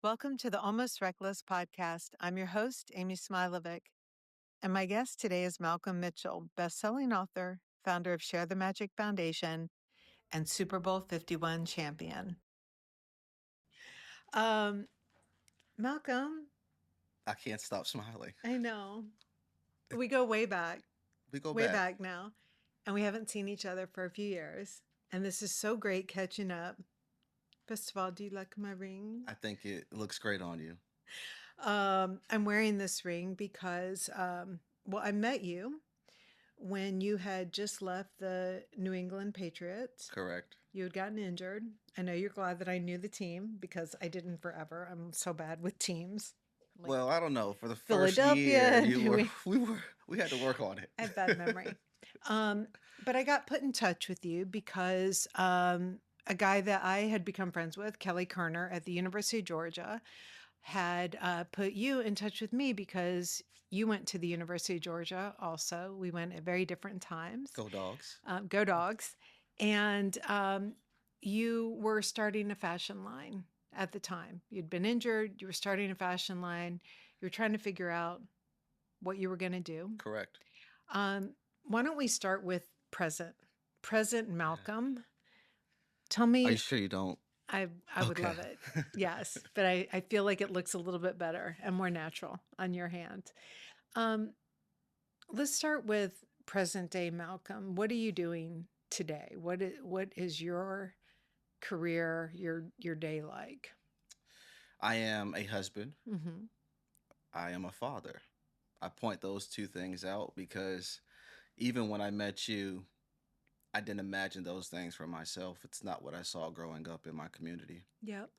Welcome to the Almost Reckless podcast. I'm your host, Amy Smilovic, and my guest today is Malcolm Mitchell, best-selling author, founder of Share the Magic Foundation, and Super Bowl 51 champion. Malcolm, I can't stop smiling. I know. We go way back, We go way back. back now, and we haven't seen each other for a few years. And this is so great catching up. First of all, do you like my ring? I think it looks great on you. I'm wearing this ring because, I met you when you had just left the New England Patriots. Correct. You had gotten injured. I know you're glad that I knew the team because I didn't forever. I'm so bad with teams. Like Well, I don't know. For the first year, Philadelphia, we had to work on it. I have bad memory. But I got put in touch with you because a guy that I had become friends with, Kelly Kerner at the University of Georgia, had put you in touch with me because you went to the University of Georgia also. We went at very different times. Go dogs. Go dogs. And you were starting a fashion line at the time. You'd been injured. You were starting a fashion line. You were trying to figure out what you were going to do. Correct. Why don't we start with Present Malcolm? Tell Are me. you sure you don't? I would love it. Yes. But I feel like it looks a little bit better and more natural on your hand. Let's start with present day Malcolm. What are you doing today? What is your career, your day like? I am a husband. Mm-hmm. I am a father. I point those two things out because even when I met you, I didn't imagine those things for myself. It's not what I saw growing up in my community. Yep.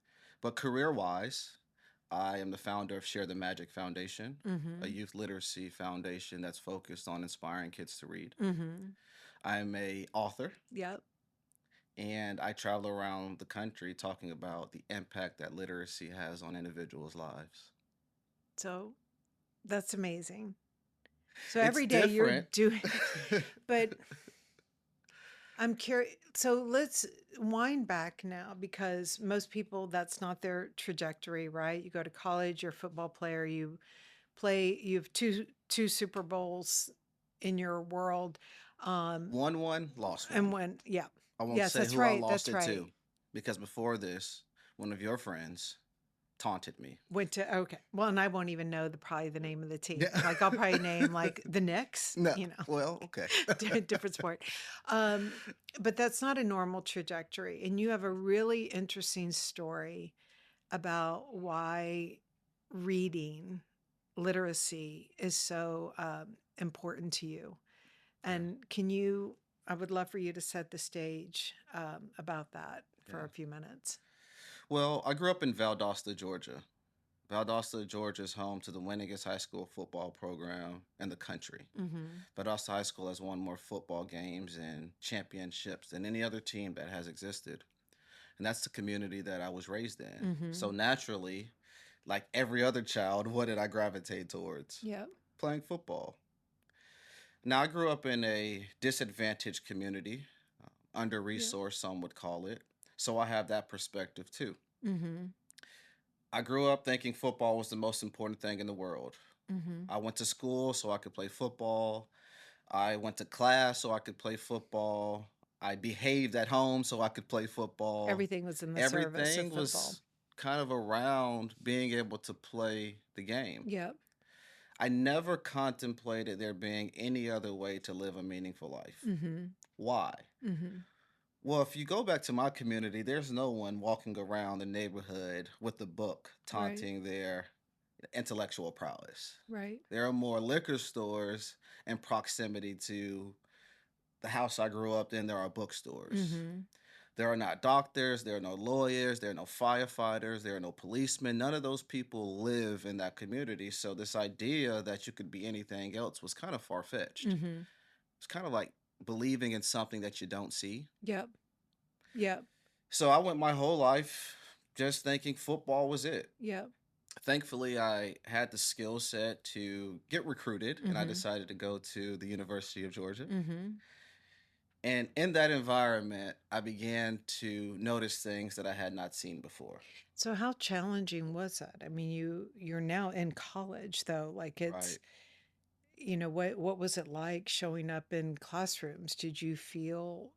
But career wise, I am the founder of Share the Magic Foundation, Mm-hmm. a youth literacy foundation that's focused on inspiring kids to read. Mm-hmm. I'm a author, Yep. and I travel around the country talking about the impact that literacy has on individuals' lives. So that's amazing. So It's every day you're different. doing, but I'm curious. So let's wind back now because most people, that's not their trajectory, right? You go to college, you're a football player, you have two Super Bowls in your world. Won one, lost And one. yeah. I won't Yes, say that's who I right. lost That's it to right. because before this, one of your friends taunted me. Went to, okay. Well, and I won't even know probably the name of the team. Yeah. Like I'll probably name like the Knicks, No. Well, okay. different sport. But that's not a normal trajectory. And you have a really interesting story about why reading literacy is so important to you. And I would love for you to set the stage about that for Yeah. a few minutes. Well, I grew up in Valdosta, Georgia. Valdosta, Georgia is home to the winningest high school football program in the country. Mm-hmm. Valdosta High School has won more football games and championships than any other team that has existed. And that's the community that I was raised in. Mm-hmm. So naturally, like every other child, what did I gravitate towards? Yep. Playing football. Now, I grew up in a disadvantaged community, under-resourced, some would call it. So I have that perspective too. Mm-hmm. I grew up thinking football was the most important thing in the world. Mm-hmm. I went to school so I could play football. I went to class so I could play football. I behaved at home so I could play football. Everything was in the service of Everything football. was kind of around being able to play the game. Yep. I never contemplated there being any other way to live a meaningful life. Mm-hmm. Why? Mm-hmm. Well, if you go back to my community, there's no one walking around the neighborhood with a book taunting their intellectual prowess. Right. There are more liquor stores in proximity to the house I grew up in. There are bookstores. Mm-hmm. There are not doctors, there are no lawyers, there are no firefighters, there are no policemen. None of those people live in that community. So this idea that you could be anything else was kind of far-fetched. Mm-hmm. It's kind of like believing in something that you don't see. Yep. Yep. So I went my whole life just thinking football was it. Yep. Thankfully, I had the skill set to get recruited, and I Mm-hmm. decided to go to the University of Georgia. Mm-hmm. And in that environment, I began to notice things that I had not seen before. So how challenging was that? I mean, you're now in college though. Like it's, Right. what was it like showing up in classrooms? Did you feel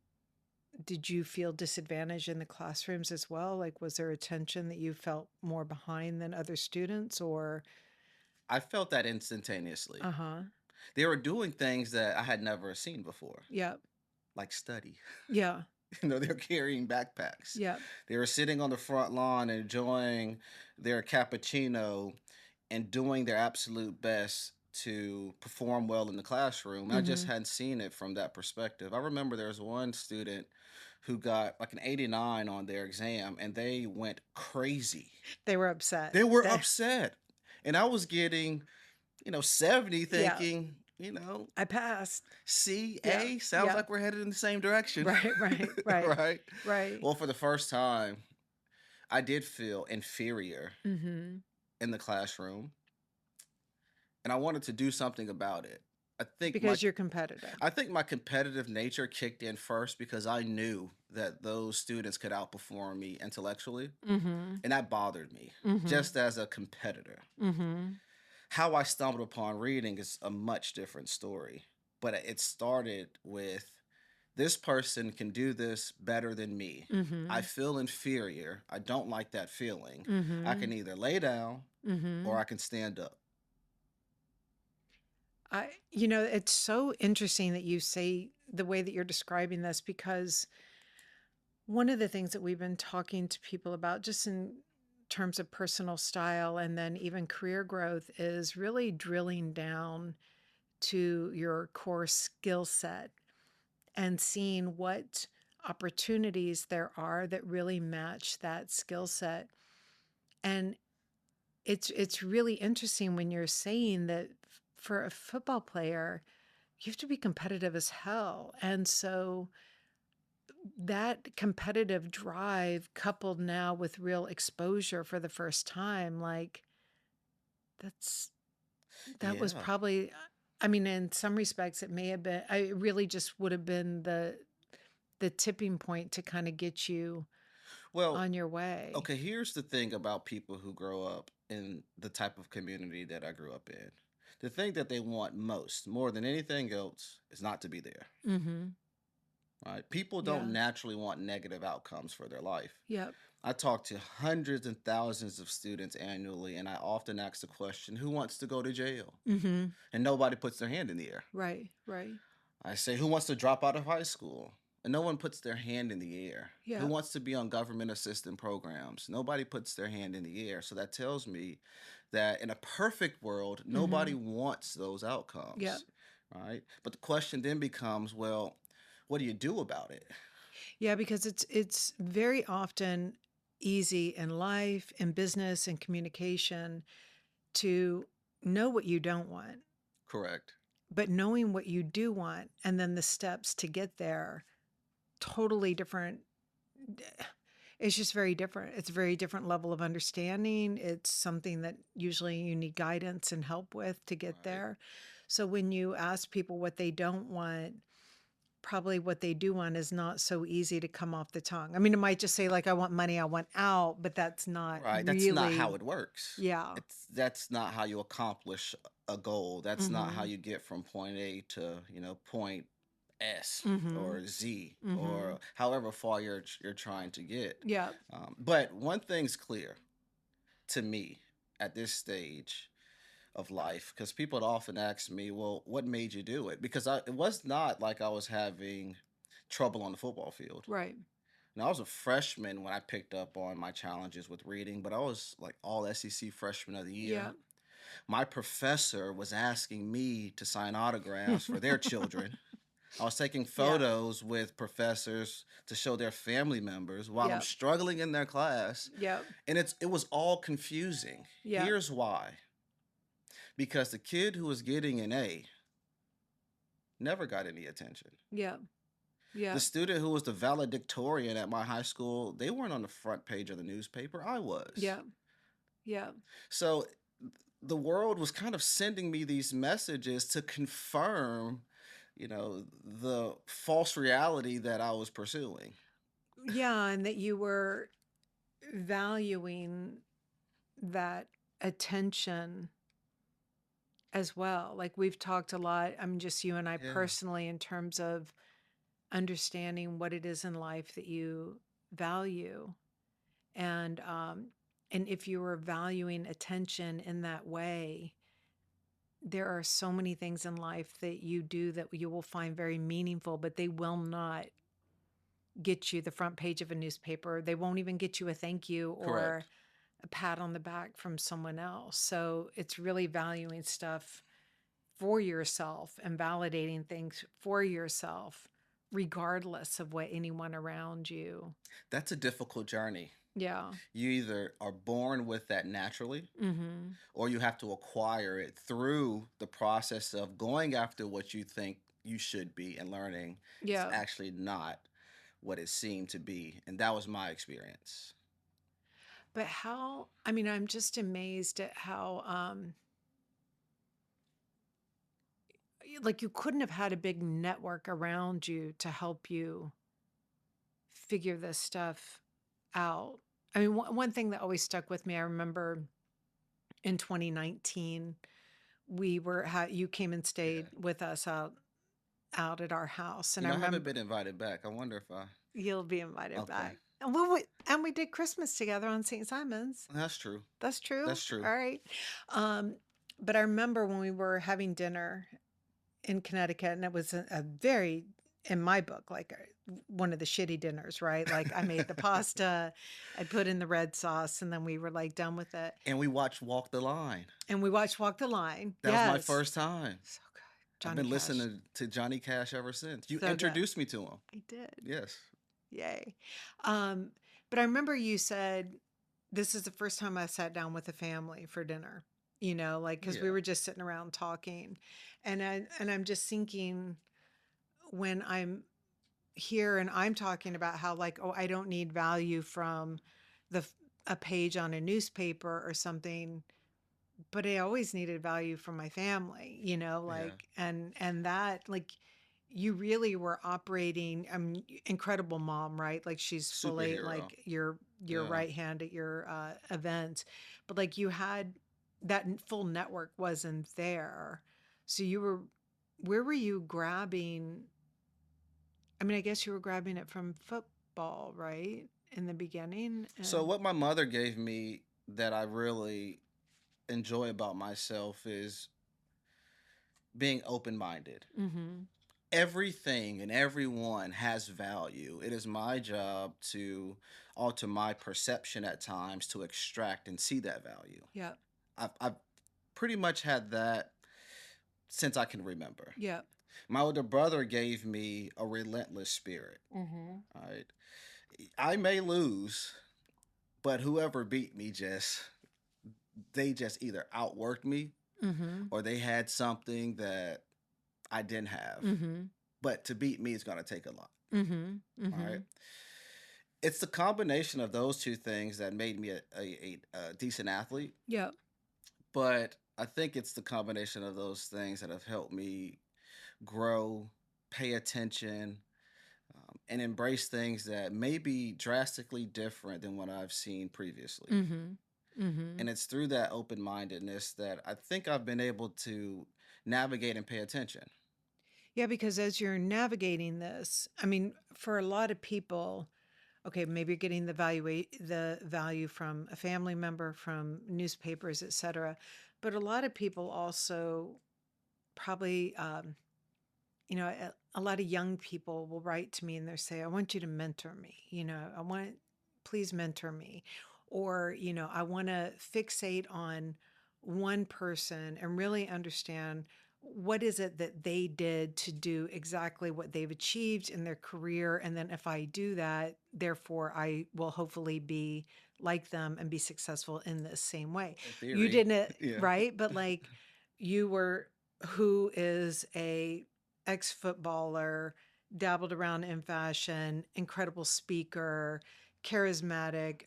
disadvantaged in the classrooms as well? Like was there a tension that you felt more behind than other students or I felt that instantaneously. uh-huh. They were doing things that I had never seen before, Yep. like study. Yeah. They're carrying backpacks. Yep. They were sitting on the front lawn enjoying their cappuccino and doing their absolute best to perform well in the classroom. I just Mhm. hadn't seen it from that perspective. I remember there was one student who got like an 89 on their exam and they went crazy. They were upset. They were That upset. And I was getting, 70 yeah, thinking, I passed. C, Yeah. A, sounds Yeah. like we're headed in the same direction. Right, right, right. Right? Right. Well, for the first time, I did feel inferior Mhm. in the classroom, and I wanted to do something about it. I think my Because you're competitive. I think my competitive nature kicked in first because I knew that those students could outperform me intellectually, Mhm. and that bothered me Mhm. just as a competitor. Mhm. How I stumbled upon reading is a much different story, but it started with this person can do this better than me. I Mhm. feel inferior. I don't like that feeling. I can Mhm. either lay down or Mhm. I can stand up. It's so interesting that you say the way that you're describing this because one of the things that we've been talking to people about just in terms of personal style and then even career growth is really drilling down to your core skill set and seeing what opportunities there are that really match that skill set. And it's really interesting when you're saying that for a football player, you have to be competitive as hell. And so that competitive drive coupled now with real exposure for the first time, like that's that was Yeah. probably I mean, in some respects it may have been I really just would have been the tipping point to kind of get you Well, on your way. okay, here's the thing about people who grow up in the type of community that I grew up in. The thing that they want most, more than anything else, is not to be there. Mhm. Right? People don't Yeah. naturally want negative outcomes for their life. Yep. I talk to hundreds and thousands of students annually, and I often ask the question, who wants to go to jail? Mhm. And nobody puts their hand in the air. Right, right. I say, who wants to drop out of high school? And no one puts their hand in the air. Who Yep. wants to be on government assistance programs? Nobody puts their hand in the air. So that tells me that in a perfect world, nobody Mhm. wants those Yep. outcomes, right? But the question then becomes, well, what do you do about it? Yeah, because it's very often easy in life, in business, and communication to know what you don't want, Correct. but knowing what you do want and then the steps to get there, totally different. It's just very different. It's a very different level of understanding. It's something that usually you need guidance and help with to get Right. there. So when you ask people what they don't want, probably what they do want is not so easy to come off the tongue. I mean, it might just say like, I want money, I want out, but that's not Right. That's not how really, it works. yeah. That's not how you accomplish a goal. That's not how Mm-hmm. you get from point A to, point S Mm-hmm. or Z Mm-hmm. or however far you're trying to get. Yeah. But one thing's clear to me at this stage of life, because people often ask me, well, what made you do it? Because it was not like I was having trouble on the football field. Right. Now, I was a freshman when I picked up on my challenges with reading, but I was like all SEC freshman of the year. Yeah. My professor was asking me to sign autographs for their children. I was taking Yeah. photos with professors to show their family members while I'm Yeah. struggling in their class. Yeah. And it was all confusing. Yeah. Here's why. Because the kid who was getting an A never got any attention. Yeah. The Yeah. student who was the valedictorian at my high school, they weren't on the front page of the newspaper. I was. Yeah. Yeah. So the world was kind of sending me these messages to confirm, the false reality that I was pursuing. Yeah, and that you were valuing that attention as well. Like we've talked a lot, I mean, just you and I Yeah, personally, in terms of understanding what it is in life that you value. And and if you are valuing attention in that way, there are so many things in life that you do that you will find very meaningful, but they will not get you the front page of a newspaper. They won't even get you a thank you or correct. a pat on the back from someone else. So it's really valuing stuff for yourself and validating things for yourself, regardless of what anyone around you. That's a difficult journey. Yeah. You either are born with that naturally, Mm-hmm. or you have to acquire it through the process of going after what you think you should be and learning it's Yeah. actually not what it seemed to be. And that was my experience. But how, I mean, I'm just amazed at how, like you couldn't have had a big network around you to help you figure this stuff out. I mean, one thing that always stuck with me, I remember in 2019, you came and Yeah. stayed with us out at our house. And I I haven't remember been invited back. I wonder if I. you'll be invited Okay. back. And we did Christmas together on St. Simon's. That's true. That's true. That's true. All right. Um, but I remember when we were having dinner in Connecticut, and it was a very, in my book, like one of the shitty dinners, right? Like I made the pasta, I put in the red sauce, and then we were like done with it. And we watched Walk the Line. And we watched Walk the Line. That was my Yes. first time. So good. I've Johnny been Cash. listening to Johnny Cash ever since. You So good. introduced me to him. I did. Yes. Yay. Um, but I remember you said, this is the first time I sat down with a family for dinner, like, because we Yeah. were just sitting around talking. And I'm just thinking, when I'm here and I'm talking about how, like, oh, I don't need value from the a page on a newspaper or something, but I always needed value from my family, Yeah. like, and that, like, you really were operating, incredible mom, right? Like she's fully Superhero. like your Yeah. right hand at your events, but like you had that full network wasn't there. So where were you grabbing? I mean, I guess you were grabbing it from football, right? In the beginning. So And what my mother gave me that I really enjoy about myself is being open-minded. mm-hmm. Everything and everyone has value. It is my job to alter my perception at times to extract and see that value. Yeah. I've pretty much had that since I can remember. Yeah. My older brother gave me a relentless spirit. Mm-hmm. All right. I may lose, but whoever beat me they just either outworked me Mm-hmm. or they had something that I didn't have. Mm-hmm. But to beat me is going to take a lot. Mm-hmm. All Mm-hmm. right. It's the combination of those two things that made me a decent athlete. Yeah. But I think it's the combination of those things that have helped me grow, pay attention, and embrace things that may be drastically different than what I've seen previously. Mm-hmm. Mm-hmm. And it's through that open mindedness that I think I've been able to navigate and pay attention. Yeah, because as you're navigating this, I mean, for a lot of people, okay, maybe you're getting the value from a family member, from newspapers, etc. But a lot of people also probably, a lot of young people will write to me and they'll say, "I want you to mentor me. Please mentor me," or "I want to fixate on one person and really understand." What is it that they did to do exactly what they've achieved in their career? And then if I do that, therefore I will hopefully be like them and be successful in the same way. In You theory, didn't, yeah. right? But like you were, who is a ex-footballer, dabbled around in fashion, incredible speaker, charismatic,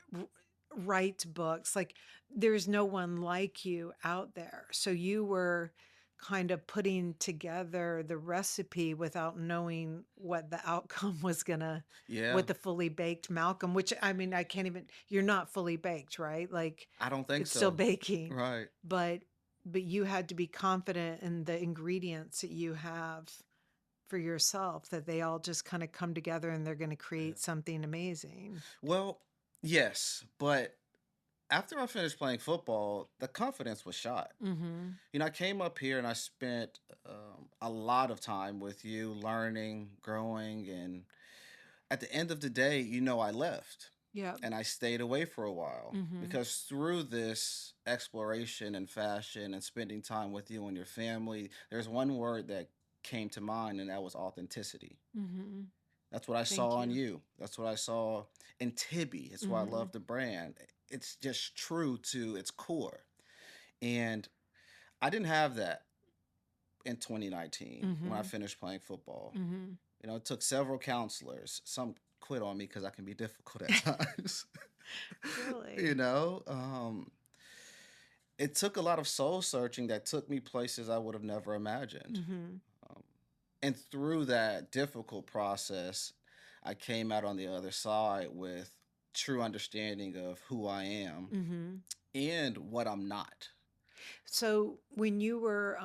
writes books. Like there's no one like you out there. So you were kind of putting together the recipe without knowing what the outcome was gonna Yeah, with the fully baked Malcolm, which I mean, I can't even, you're not fully baked, right? Like I don't think it's still so. baking, Right. but you had to be confident in the ingredients that you have for yourself, that they all just kind of come together and they're going to Yeah. create something amazing. Well, yes, but after I finished playing football, the confidence was shot. Mhm. I came up here and I spent a lot of time with you, learning, growing, and at the end of the day, I left Yep. and I stayed away for a while Mhm. because through this exploration and fashion and spending time with you and your family, there's one word that came to mind, and that was authenticity. Mhm. That's what I saw Thank on you. you. That's what I saw in Tibby. It's why I love Mhm. the brand. It's just true to its core. And I didn't have that in 2019 when I Mhm. finished playing football. Mhm. It took several counselors. Some quit on me because I can be difficult at times. you Really? know, um, it took a lot of soul searching that took me places I would have never imagined. Mhm. Um, and through that difficult process, I came out on the other side with true understanding of who I am Mhm. and what I'm not. So when you were,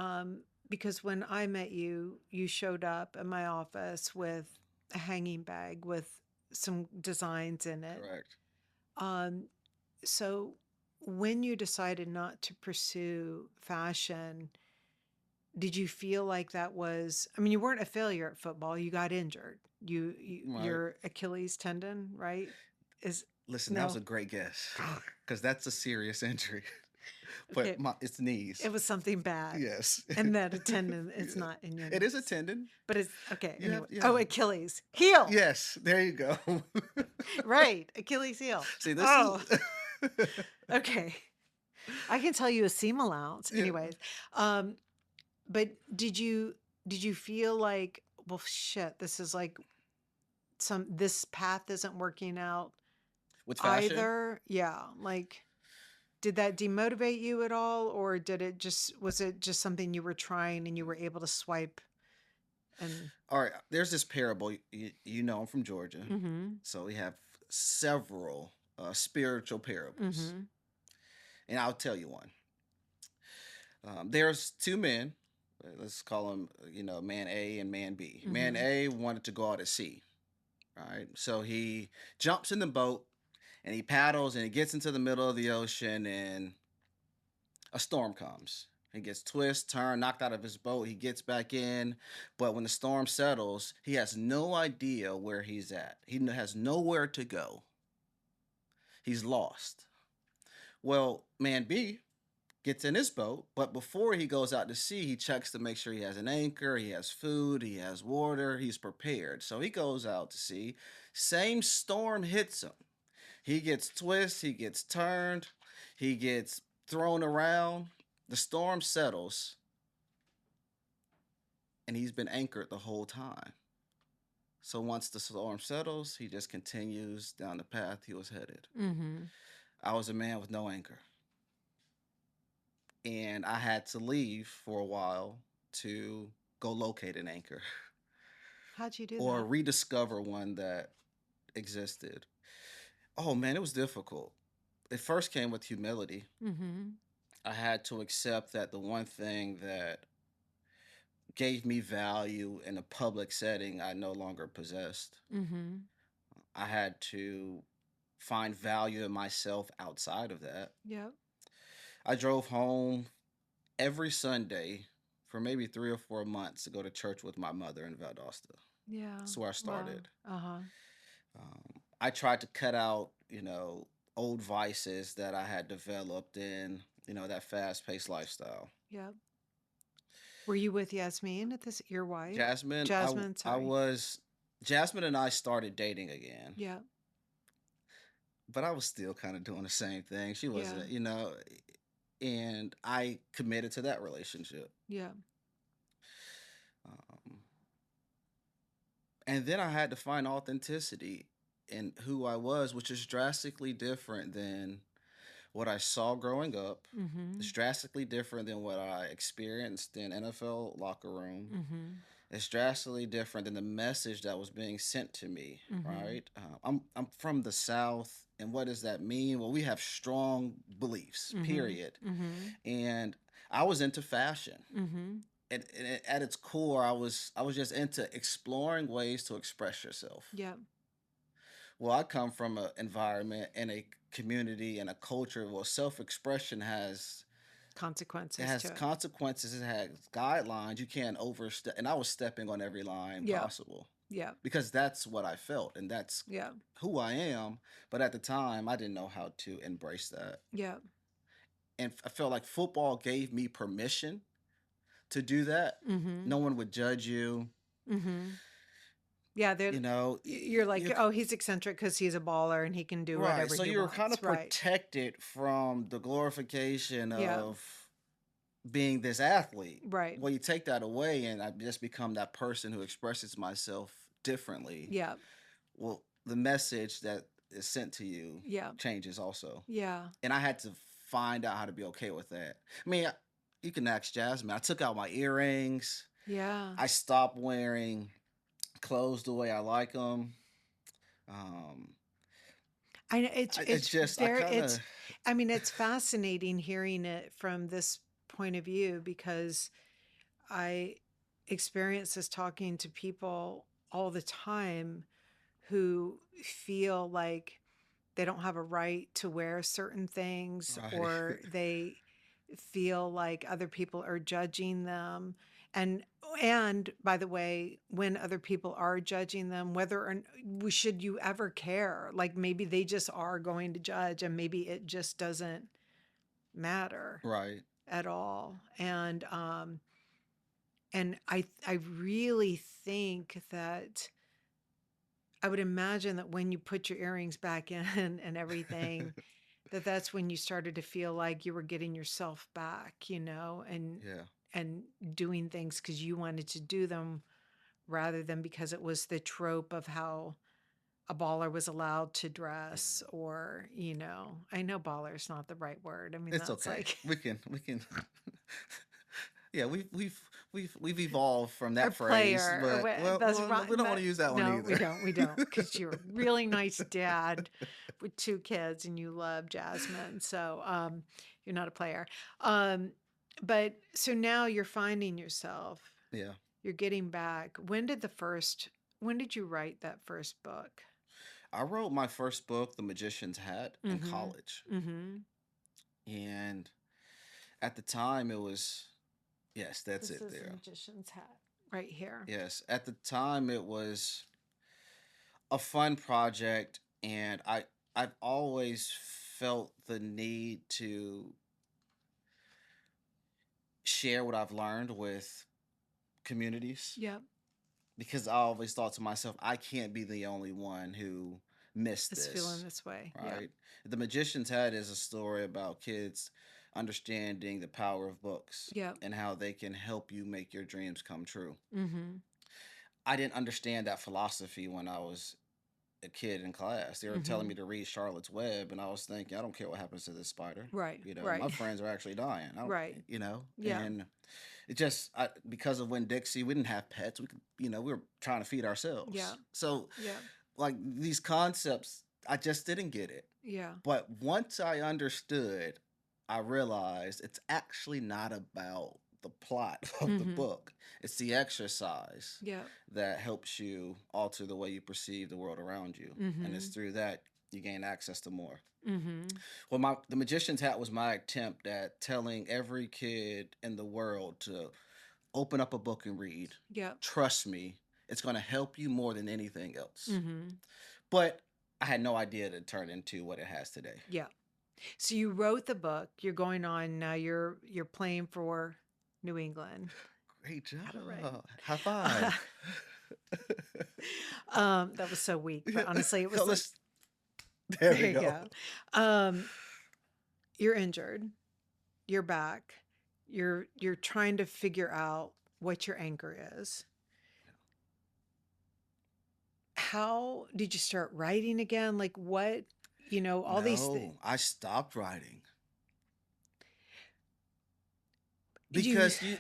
because when I met you, you showed up at my office with a hanging bag with some designs in it. Correct. Um, so when you decided not to pursue fashion, did you feel like that was, I mean, you weren't a failure at football, you got injured. Right. Your Achilles tendon, right? Is Listen, that was no. a great guess because that's a serious injury. Okay, but it's knees. it was something bad. Yes. And that a tendon Yeah. is not in your It is a knees. tendon. But it's okay. You have, Anyway. yeah. Oh, Achilles. Heel. Yes, there you go. Right. Achilles heel. See, this is Oh, okay. I can tell you a seam allowance. yeah. Anyways. Um, but did you feel like, well, shit, this is like this path isn't working out With fashion. either? Yeah. Like, did that demotivate you at all? Or was it just something you were trying and you were able to swipe and, All right, there's this parable. I'm from Georgia, mm-hmm, so we have several spiritual parables, mm-hmm, and I'll tell you one. There's two men. Let's call them, man A and man B. Man mm-hmm, A wanted to go out at sea, right? So he jumps in the boat and he paddles and he gets into the middle of the ocean and a storm comes. He gets twist, turned, knocked out of his boat. He gets back in, but when the storm settles, he has no idea where he's at. He has nowhere to go. He's lost. Well, man B gets in his boat, but before he goes out to sea, he checks to make sure he has an anchor, he has food, he has water, he's prepared. So he goes out to sea. Same storm hits him. He gets twist, he gets turned, he gets thrown around. The storm settles, and he's been anchored the whole time. So once the storm settles, he just continues down the path he was headed. mm-hmm. I was a man with no anchor, and I had to leave for a while to go locate an anchor How'd you do or that? rediscover one that existed. Oh man, it was difficult. It first came with humility. Mm-hmm. I had to accept that the one thing that gave me value in a public setting I no longer possessed. Mm-hmm. I had to find value in myself outside of that. Yep. I drove home every Sunday for maybe 3 or 4 months to go to church with my mother in Valdosta. Yeah. That's where I Wow. started. Uh-huh. I tried to cut out, old vices that I had developed in, that fast paced lifestyle. Yep. Were you with Yasmin at this, your wife? Jasmine, Jasmine, I sorry. was, Jasmine and I started dating again, Yeah. but I was still kind of doing the same thing. She Yeah. wasn't, and I committed to that relationship. Yeah. Um, and then I had to find authenticity in who I was, which is drastically different than what I saw growing up is Mhm. drastically different than what I experienced in NFL locker room. Mhm. It's drastically different than the message that was being sent to me. Mhm. Right? I'm from the South, and what does that mean? Well, we have strong beliefs. Mhm. Period. Mhm. And I was into fashion. Mhm. And at its core, I was just into exploring ways to express yourself. Yep. Well, I come from an environment and a community and a culture where self-expression has it Consequences has to it. consequences, it has guidelines. You can't overstep, and I was stepping on every line Yep. possible Yep. because that's what I felt and that's Yep. who I am. But at the time, I didn't know how to embrace that, Yep. and I felt like football gave me permission to do that. Mhm. No one would judge you. Mhm. Yeah, You know, you're like, you "Oh, he's eccentric because he's a baller and he can do right. whatever So he you were kind wants." of Right. protected from the glorification Yeah. of being this athlete. Right. Well, you take that away, and I just become that person who expresses myself differently. Yeah. Well, the message that is sent to you Yeah. changes also. Yeah. And I had to find out how to be okay with that. I mean, you can ask Jasmine. I took out my earrings. Yeah. I stopped wearing clothes the way I like them. Um, I know it's it's it's just, I very kind of, it's I mean, it's fascinating hearing it from this point of view because I experience this talking to people all the time who feel like they don't have a right to wear certain things right, or they feel like other people are judging them and by the way when other people are judging them whether or should you ever care like maybe they just are going to judge and maybe it just doesn't matter right. at all and I really think that I would imagine that when you put your earrings back in and everything, that that's when you started to feel like you were getting yourself back, you know, Yeah, and doing things because you wanted to do them rather than because it was the trope of how a baller was allowed to yeah. dress or, you know, I know baller is not the right word. I mean, It's that's okay. like We can. Yeah, we've evolved from or that phrase, player or but what that's right. we don't want to use that one No, either. we don't, because you're a really nice dad with two kids and you love Jasmine. So you're not a player. Um, but so now you're finding yourself, Yeah, you're getting back. When did you write that first book? I wrote my first book, The Magician's Hat, in Mm-hmm. college, Mm-hmm. and at the time it was yes, that's This it is the there. magician's hat right here. Yes, at the time it was a fun project, and I've always felt the need to share what I've learned with communities Yep. because I always thought to myself, I can't be the only one who missed Is feeling this, this way. Yeah. right? The Magician's Hat is a story about kids understanding the power of books Yep. and how they can help you make your dreams come true. Mm-hmm. I didn't understand that philosophy when I was a kid in class. They were telling Mm-hmm. me to read Charlotte's Web, and I was thinking, I don't care what happens to this spider. Right. You know, Right. my friends are actually dying. I don't, Right. you know, Yeah. and it just because of Winn Dixie, we didn't have pets. We could, we were trying to feed Yeah. ourselves. So, Yeah. like these concepts, I just didn't get it. Yeah. But once I understood, I realized it's actually not about the plot of the Mhm. book. It's the exercise Yep. that helps you alter the way you perceive the world around you. And it's Mhm. through that you gain access to more. Mhm. Well, the Magician's Hat was my attempt at telling every kid in the world to open up a book and read. Yep. Trust me, it's going to help you more than anything else. Mhm. But I had no idea to turn into what it has today. Yeah. So you wrote the book. You're going on now. You're playing for New England. Great Got it right. job. High five. That was so weak, but honestly, it So was like there there we you go. go. Um, you're injured. You're back. You're trying to figure out what your anchor is. How did you start writing again? Like what, all these No, I stopped writing. You because you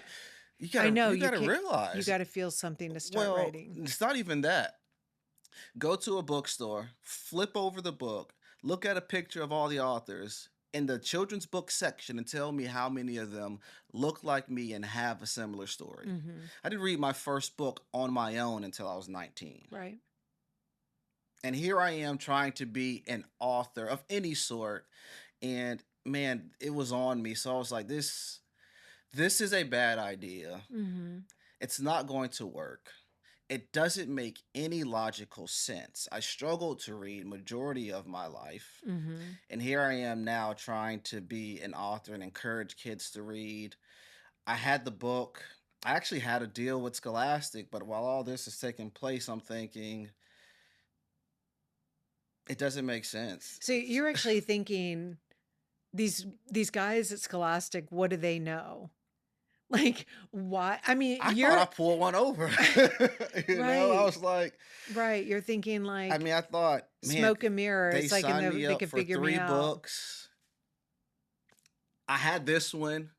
I gotta know you you gotta can't you realize, gotta feel something to start well, writing. it's not even that. Go to a bookstore, flip over the book, look at a picture of all the authors in the children's book section, and tell me how many of them look like me and have a similar story. Mhm. I didn't read my first book on my own until I was 19. Right. And here I am trying to be an author of any sort. And man, it was on me. So I was like, this is a bad idea. Mhm. It's not going to work. It doesn't make any logical sense. I struggled to read majority of my life. Mhm. And here I am now trying to be an author and encourage kids to read. I had the book. I actually had a deal with Scholastic, but while all this is taking place, I'm thinking it doesn't make sense. So you're actually thinking these guys at Scholastic, what do they know? Like, why? I mean, I thought I you're pulled one over. I right, was like, right. You're thinking I like mean, I thought, man, smoke and they mirrors, like, signed me they up could for figure me three out. books. I had this one,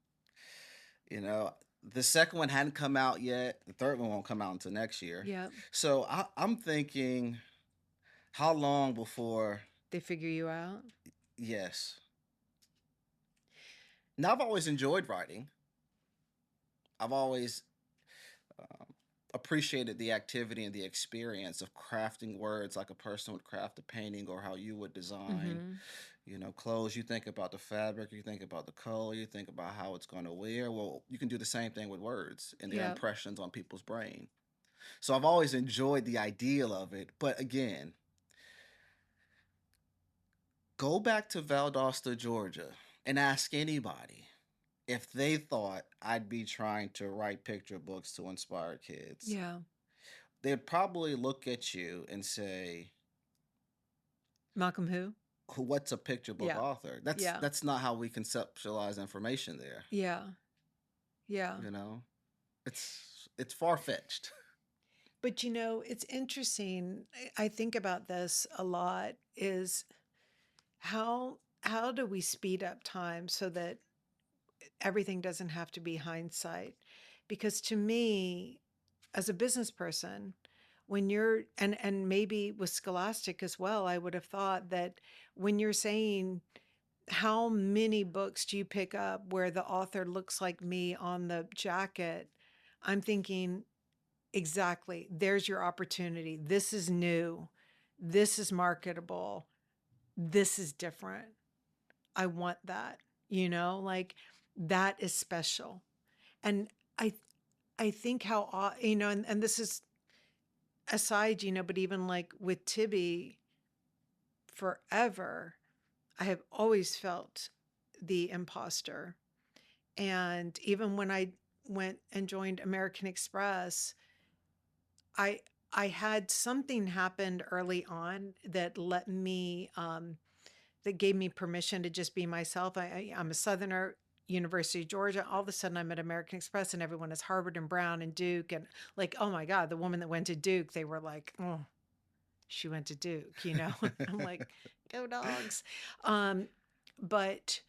you know, the second one hadn't come out yet. The third one won't come out until next year. Yeah, So I'm thinking, how long before? they figure you out. Yes. Now, I've always enjoyed writing. I've always um, appreciated the activity and the experience of crafting words like a person would craft a painting, or how you would design, Mhm. clothes. You think about the fabric, you think about the color, you think about how it's going to wear. Well, you can do the same thing with words and their Yep. impressions on people's brain. So I've always enjoyed the ideal of it. But again, go back to Valdosta, Georgia, and ask anybody if they thought I'd be trying to write picture books to inspire kids. Yeah. They'd probably look at you and say, Malcolm who? What's a picture book Yeah. author?" That's Yeah. that's not how we conceptualize information there. Yeah. Yeah. You know, it's far fetched. But it's interesting. I think about this a lot is how do we speed up time so that everything doesn't have to be hindsight? Because to me, as a business person, when you're and maybe with Scholastic as well, I would have thought that when you're saying how many books do you pick up where the author looks like me on the jacket, I'm thinking exactly, there's your opportunity. This is new. This is marketable. This is different. I want that, like that is special. And I I think how and this is aside, but even like with Tibby forever, I have always felt the imposter. And even when I went and joined American Express, I I had something happened early on that let me that gave me permission to just be myself. I'm a Southerner, University of Georgia. All of a sudden, I'm at American Express, and everyone is Harvard and Brown and Duke, and like, oh my God, the woman that went to Duke, they were like, oh, she went to Duke, I'm like, go dogs. Um, but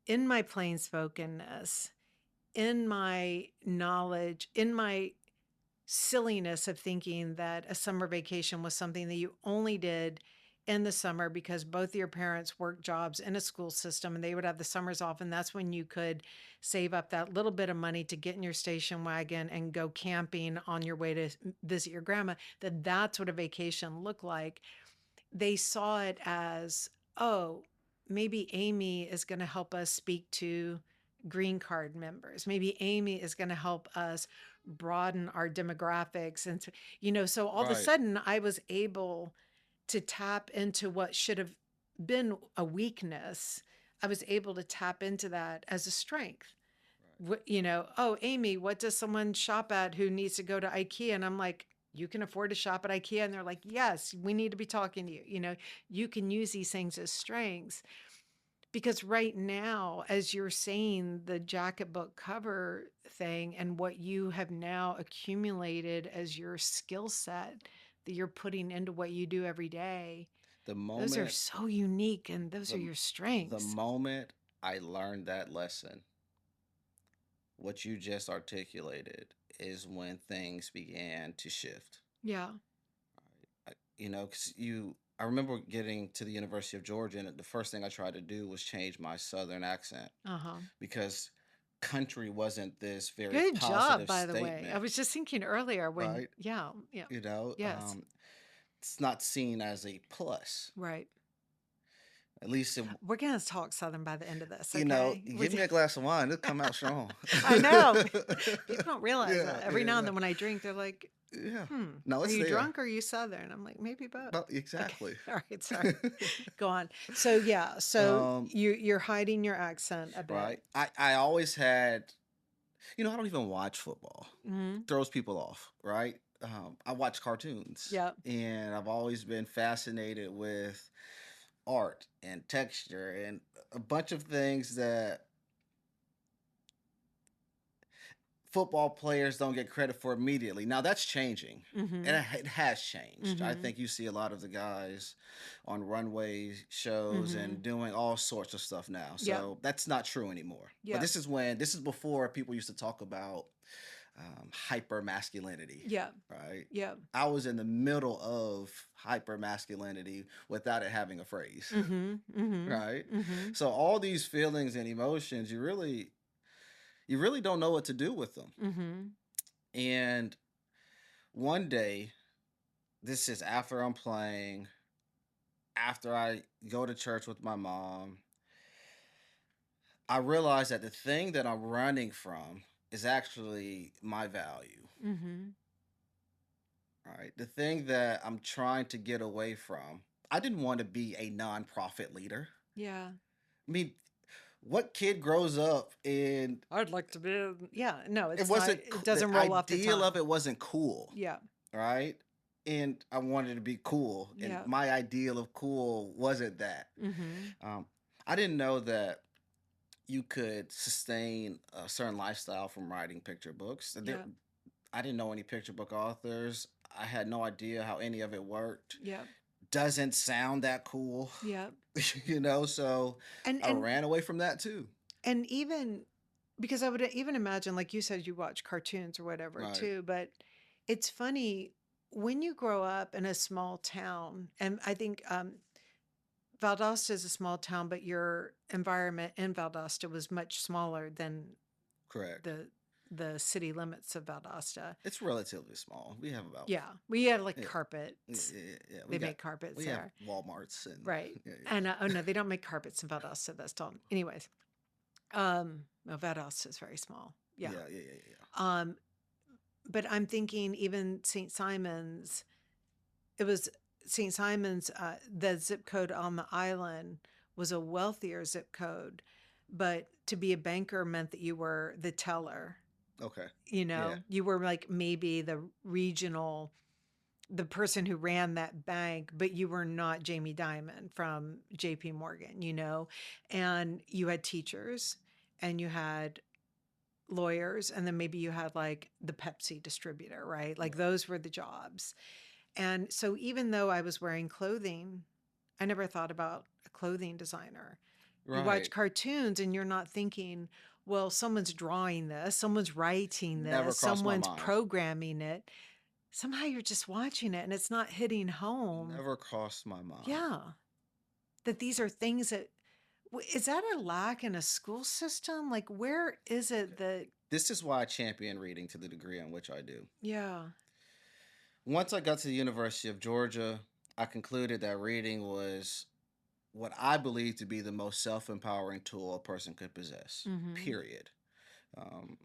in my plain spokenness, in my knowledge, in my silliness of thinking that a summer vacation was something that you only did in the summer because both of your parents worked jobs in a school system and they would have the summers off, and that's when you could save up that little bit of money to get in your station wagon and go camping on your way to visit your grandma, that's what a vacation looked like. They saw it as, oh, maybe Amy is going to help us speak to green card members. Maybe Amy is going to help us broaden our demographics. And, so all of a Right. sudden I was able to tap into what should have been a weakness. I was able to tap into that as a strength. Oh, Amy, what does someone shop at who needs to go to IKEA? And I'm like, you can afford to shop at IKEA. And they're like, yes, we need to be talking to you. You can use these things as strengths because right now, as you're saying, the jacket book cover thing and what you have now accumulated as your skill set that you're putting into what you do every day, the those are moment so unique and those are the your the strengths. moment I learned that lesson what you just articulated is when things began to shift. Yeah. Because I remember getting to the University of Georgia, and the first thing I tried to do was change my Southern accent Uh-huh. because country wasn't this very Good job, positive by the way. I statement, was just thinking earlier when, right? yeah, yeah, You know, yes, it's not seen as a plus. right. At least, We're gonna talk Southern by the end of this, okay? give me a glass of wine, it'll come out strong. I know. People don't realize Yeah, that. Every yeah, now and yeah, then when I drink, they're like, yeah. "Hmm, No, are it's you there. drunk or are you Southern?" I'm like, "Maybe both." Well, Okay. exactly. All right, sorry. Go on. So yeah, so um, you're hiding your accent a bit. right. I always had, I don't even watch football. Mhm. Throws people off, right? I watch cartoons, Yep. and I've always been fascinated with art and texture and a bunch of things that football players don't get credit for immediately. Now that's changing. And Mhm. it has changed. I Mhm. think you see a lot of the guys on runway shows and Mhm. doing all sorts of stuff now. Yep. So that's not true anymore. But Yep. this is before people used to talk about hyper masculinity, Yep. right? Yep. I was in the middle of hyper masculinity without it having a phrase, Mhm. Mhm. right? Mhm. So all these feelings and emotions, you really don't know what to do with them. Mhm. And one day, this is after I'm playing, after I go to church with my mom, I realize that the thing that I'm running from is actually my value. Mhm. Right. The thing that I'm trying to get away from, I didn't want to be a nonprofit leader. Yeah. I mean, what kid grows up and I'd like to be. Yeah, no, it it's not. wasn't It the doesn't roll off the ideal of tongue. it wasn't cool, Yeah. right? And I wanted to be cool, and Yeah. my ideal of cool wasn't that. Mhm. Um, I didn't know that you could sustain a certain lifestyle from writing picture books. Yeah. I didn't know any picture book authors. I had no idea how any of it worked. Yeah. Doesn't sound that cool, Yeah. so And I and ran away from that too. and even because I would even imagine, like you said, you watch cartoons or whatever Right. too, but it's funny when you grow up in a small town, and I think Valdosta is a small town, but your environment in Valdosta was much smaller than Correct. the the city limits of Valdosta. It's relatively small. We have about Yeah, we had like yeah, yeah, carpets. yeah, yeah. They make carpets We have there, Walmarts and right? yeah, And oh no, they don't make carpets in Valdosta. That's all. Anyways, no, Valdosta is very small. yeah, Yeah. yeah, yeah, yeah, yeah. Um, but I'm thinking even St. Simon's. It was St. Simon's. The zip code on the island was a wealthier zip code, but to be a banker meant that you were the teller. Okay. You Yeah. know, you were like maybe the regional, the person who ran that bank, but you were not Jamie Dimon from JP Morgan, you know? And you had teachers and you had lawyers, and then maybe you had like the Pepsi distributor, right? Like Right. those were the jobs. And so even though I was wearing clothing, I never thought about a clothing designer. You watch Right. cartoons and you're not thinking, well, someone's drawing this, someone's writing Never this, crossed my someone's mind. programming it. Somehow you're just watching it and it's not hitting home. Never crossed my mind. Yeah. That these are things that, is that a lack in a school system? Like, where is it that, This is why I champion reading to the degree in which I do. yeah. Once I got to the University of Georgia, I concluded that reading was what I believe to be the most self empowering tool a person could possess, Mm-hmm. period. Um,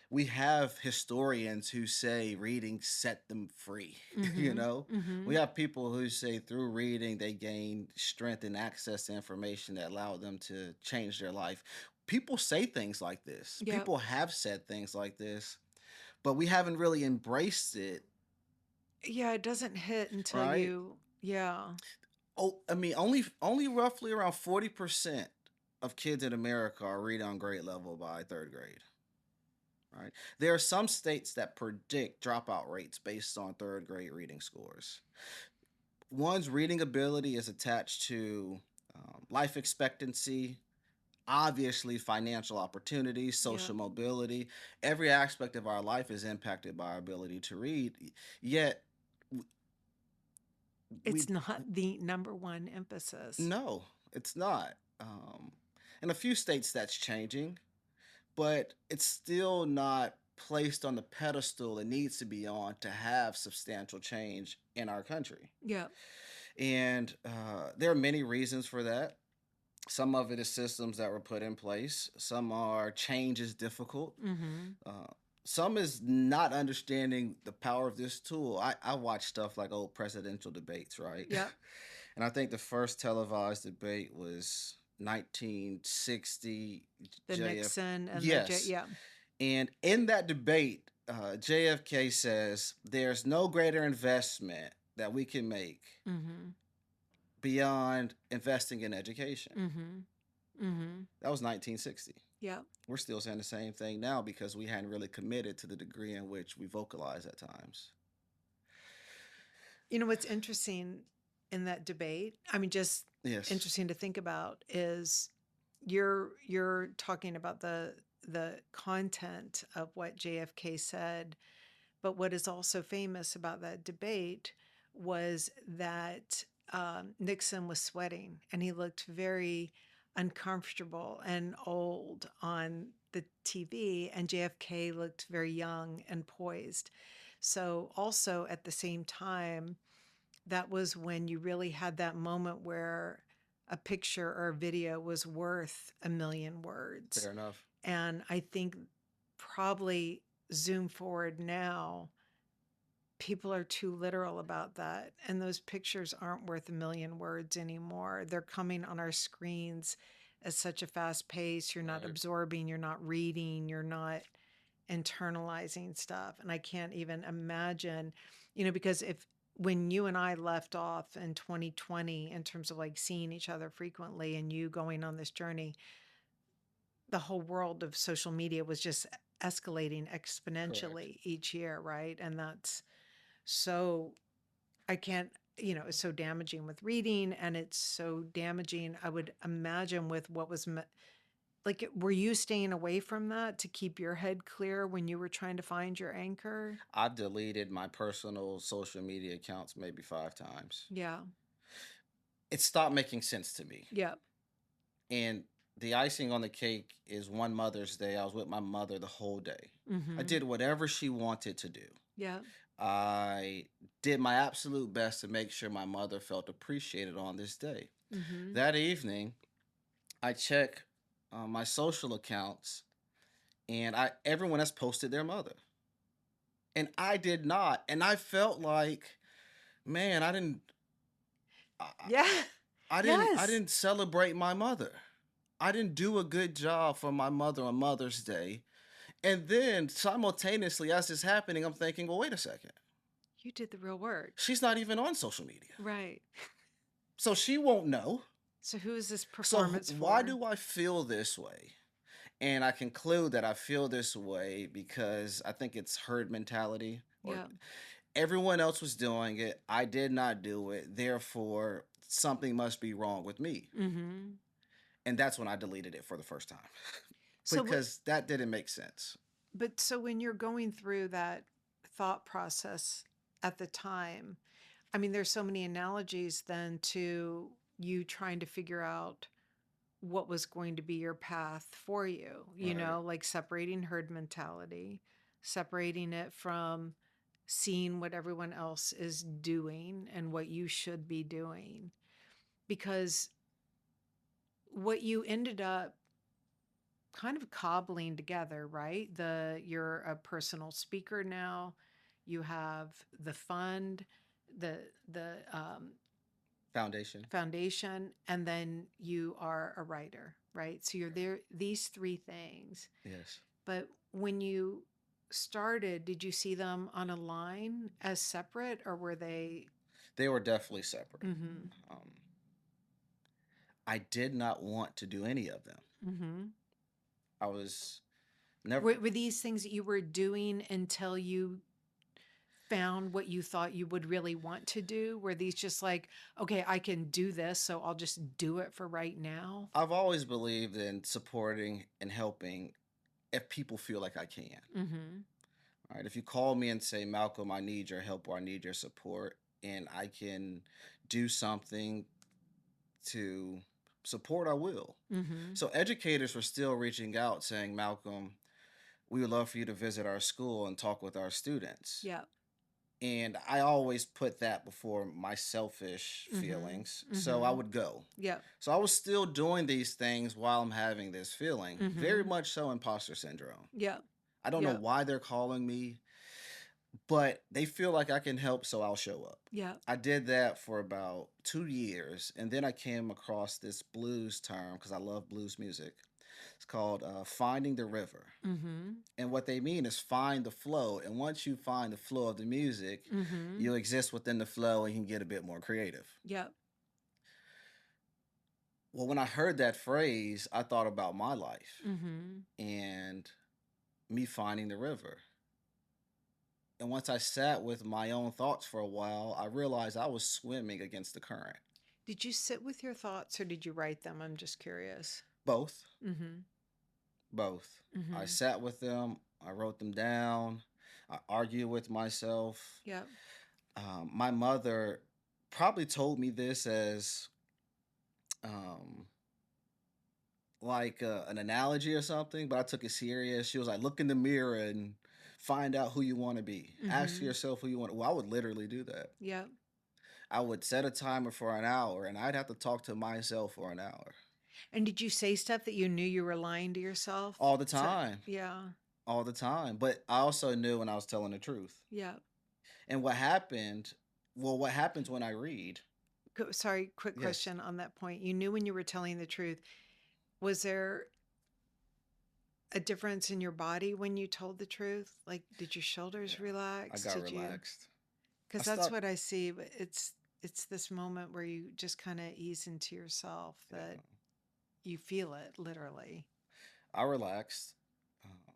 we have historians who say reading set them free. you Mm-hmm. know, Mm-hmm. we have people who say through reading they gain strength and access to information that allow them to change their life. People say things like this. Yeah. People have said things like this, but we haven't really embraced it, Yeah, it doesn't hit until right? you, yeah. Oh, I mean, only roughly around 40% of kids in America are reading on grade level by third grade. Right. There are some states that predict dropout rates based on third grade reading scores. One's reading ability is attached to life expectancy, obviously financial opportunities, Yeah. social mobility, every aspect of our life is impacted by our ability to read. Yet w- we It's not the number one emphasis. no, it's not. In a few states that's changing, but it's still not placed on the pedestal it needs to be on to have substantial change in our country. Yeah. And there are many reasons for that. Some of it is systems that were put in place. Some are change is difficult. Mm-hmm. Uh, some is not understanding the power of this tool. I watch stuff like old presidential debates, right? Yep. And I think the first televised debate was 1960 The JF. Nixon and the Yes. yeah. And in that debate, JFK says there's no greater investment that we can make Mm-hmm. beyond investing in education. Mm-hmm. Mm-hmm. That was 1960. Yep. We're still saying the same thing now because we hadn't really committed to the degree in which we vocalize at times. You know what's interesting in that debate? I mean, just Yes, interesting to think about is you're talking about the content of what JFK said, but what is also famous about that debate was that Nixon was sweating and he looked very uncomfortable and old on the TV, and JFK looked very young and poised. So, also at the same time, that was when you really had that moment where a picture or a video was worth a million words. fair enough. And I think probably zoom forward now, people are too literal about that. And those pictures aren't worth a million words anymore. They're coming on our screens at such a fast pace. You're not Right. absorbing, you're not reading, you're not internalizing stuff. And I can't even imagine, because if when you and I left off in 2020 in terms of like seeing each other frequently and you going on this journey, the whole world of social media was just escalating Correct. exponentially each year, right? And that's so I can't, it's so damaging with reading, and it's so damaging, I would imagine, with what was like, were you staying away from that to keep your head clear when you were trying to find your anchor? I've deleted my personal social media accounts maybe 5 times. Yeah. It stopped making sense to me. Yeah. And the icing on the cake is one Mother's Day. I was with my mother the whole day. I Mm-hmm. did whatever she wanted to do. Yeah. I did my absolute best to make sure my mother felt appreciated on this day. Mm-hmm. That evening, I check my social accounts, and everyone has posted their mother, and I did not, and I felt like, man, I, Yeah. I Yes. didn't celebrate my mother. I didn't do a good job for my mother on Mother's Day. And then simultaneously, as it's happening, I'm thinking, well, wait a second. You did the real work. She's not even on social media. Right. So she won't know. So who is this So performance why for? do I feel this way? And I conclude that I feel this way because I think it's herd mentality, or Yeah. everyone else was doing it. I did not do it. Therefore, something must be wrong with me. Mm-hmm. And that's when I deleted it for the first time So what because that didn't make sense. but so when you're going through that thought process at the time, I mean, there's so many analogies then to you trying to figure out what was going to be your path for you, Right. like separating herd mentality, separating it from seeing what everyone else is doing and what you should be doing. Because what you ended up kind of cobbling together, right? You're a personal speaker now. You have the fund, the Foundation. foundation, and then you are a writer, right? So you're there, these three things. Yes. But when you started, did you see them on a line as separate, or were they? They were definitely separate. Mm-hmm. Um, I did not want to do any of them. Mm-hmm. I was never. Were these things that you were doing until you found what you thought you would really want to do? Were these just like, okay, I can do this, so I'll just do it for right now? I've always believed in supporting and helping if people feel like I can. Mm-hmm. All right. If you call me and say, Malcolm, I need your help or I need your support, and I can do something to support, I will. Mm-hmm. So educators were still reaching out saying, Malcolm, we would love for you to visit our school and talk with our students. Yep. And I always put that before my selfish Mm-hmm. feelings. So I Mm-hmm. would go. Yep. So I was still doing these things while I'm having this feeling. Very Mm-hmm. much so imposter syndrome. Yep. I don't know Yep. why they're calling me, but they feel like I can help, so I'll show up. Yep. I did that for about 2 years, and then I came across this blues term because I love blues music. It's called finding the river. Mm-hmm. And what they mean is find the flow. And once you find the flow of the music, Mm-hmm. you'll exist within the flow and you can get a bit more creative. Yep. Well, when I heard that phrase, I thought about my life Mm-hmm. and me finding the river. And once I sat with my own thoughts for a while, I realized I was swimming against the current. Did you sit with your thoughts or did you write them? I'm just curious. Both, Mm-hmm. both. I Mm-hmm. sat with them, I wrote them down, I argued with myself. Yep. My mother probably told me this as um, like an analogy or something, but I took it serious. She was like, look in the mirror and find out who you want to be. Ask Mm-hmm. yourself who you want. Well, I would literally do that. Yep. I would set a timer for an hour and I'd have to talk to myself for an hour And did you say stuff that you knew you were lying to yourself? all the So, time, yeah. all the time. But I also knew when I was telling the truth. Yep. And what happened, well, what happens when I read? Sorry, quick Yes. question on that point. You knew when you were telling the truth. Was there a difference in your body when you told the truth? Like, did your Yeah. shoulders I relax? got Did you? relaxed. I Because that's stopped. what I see. But it's this moment where you just kind of ease into yourself that Yeah. you feel it literally. I relaxed. Um,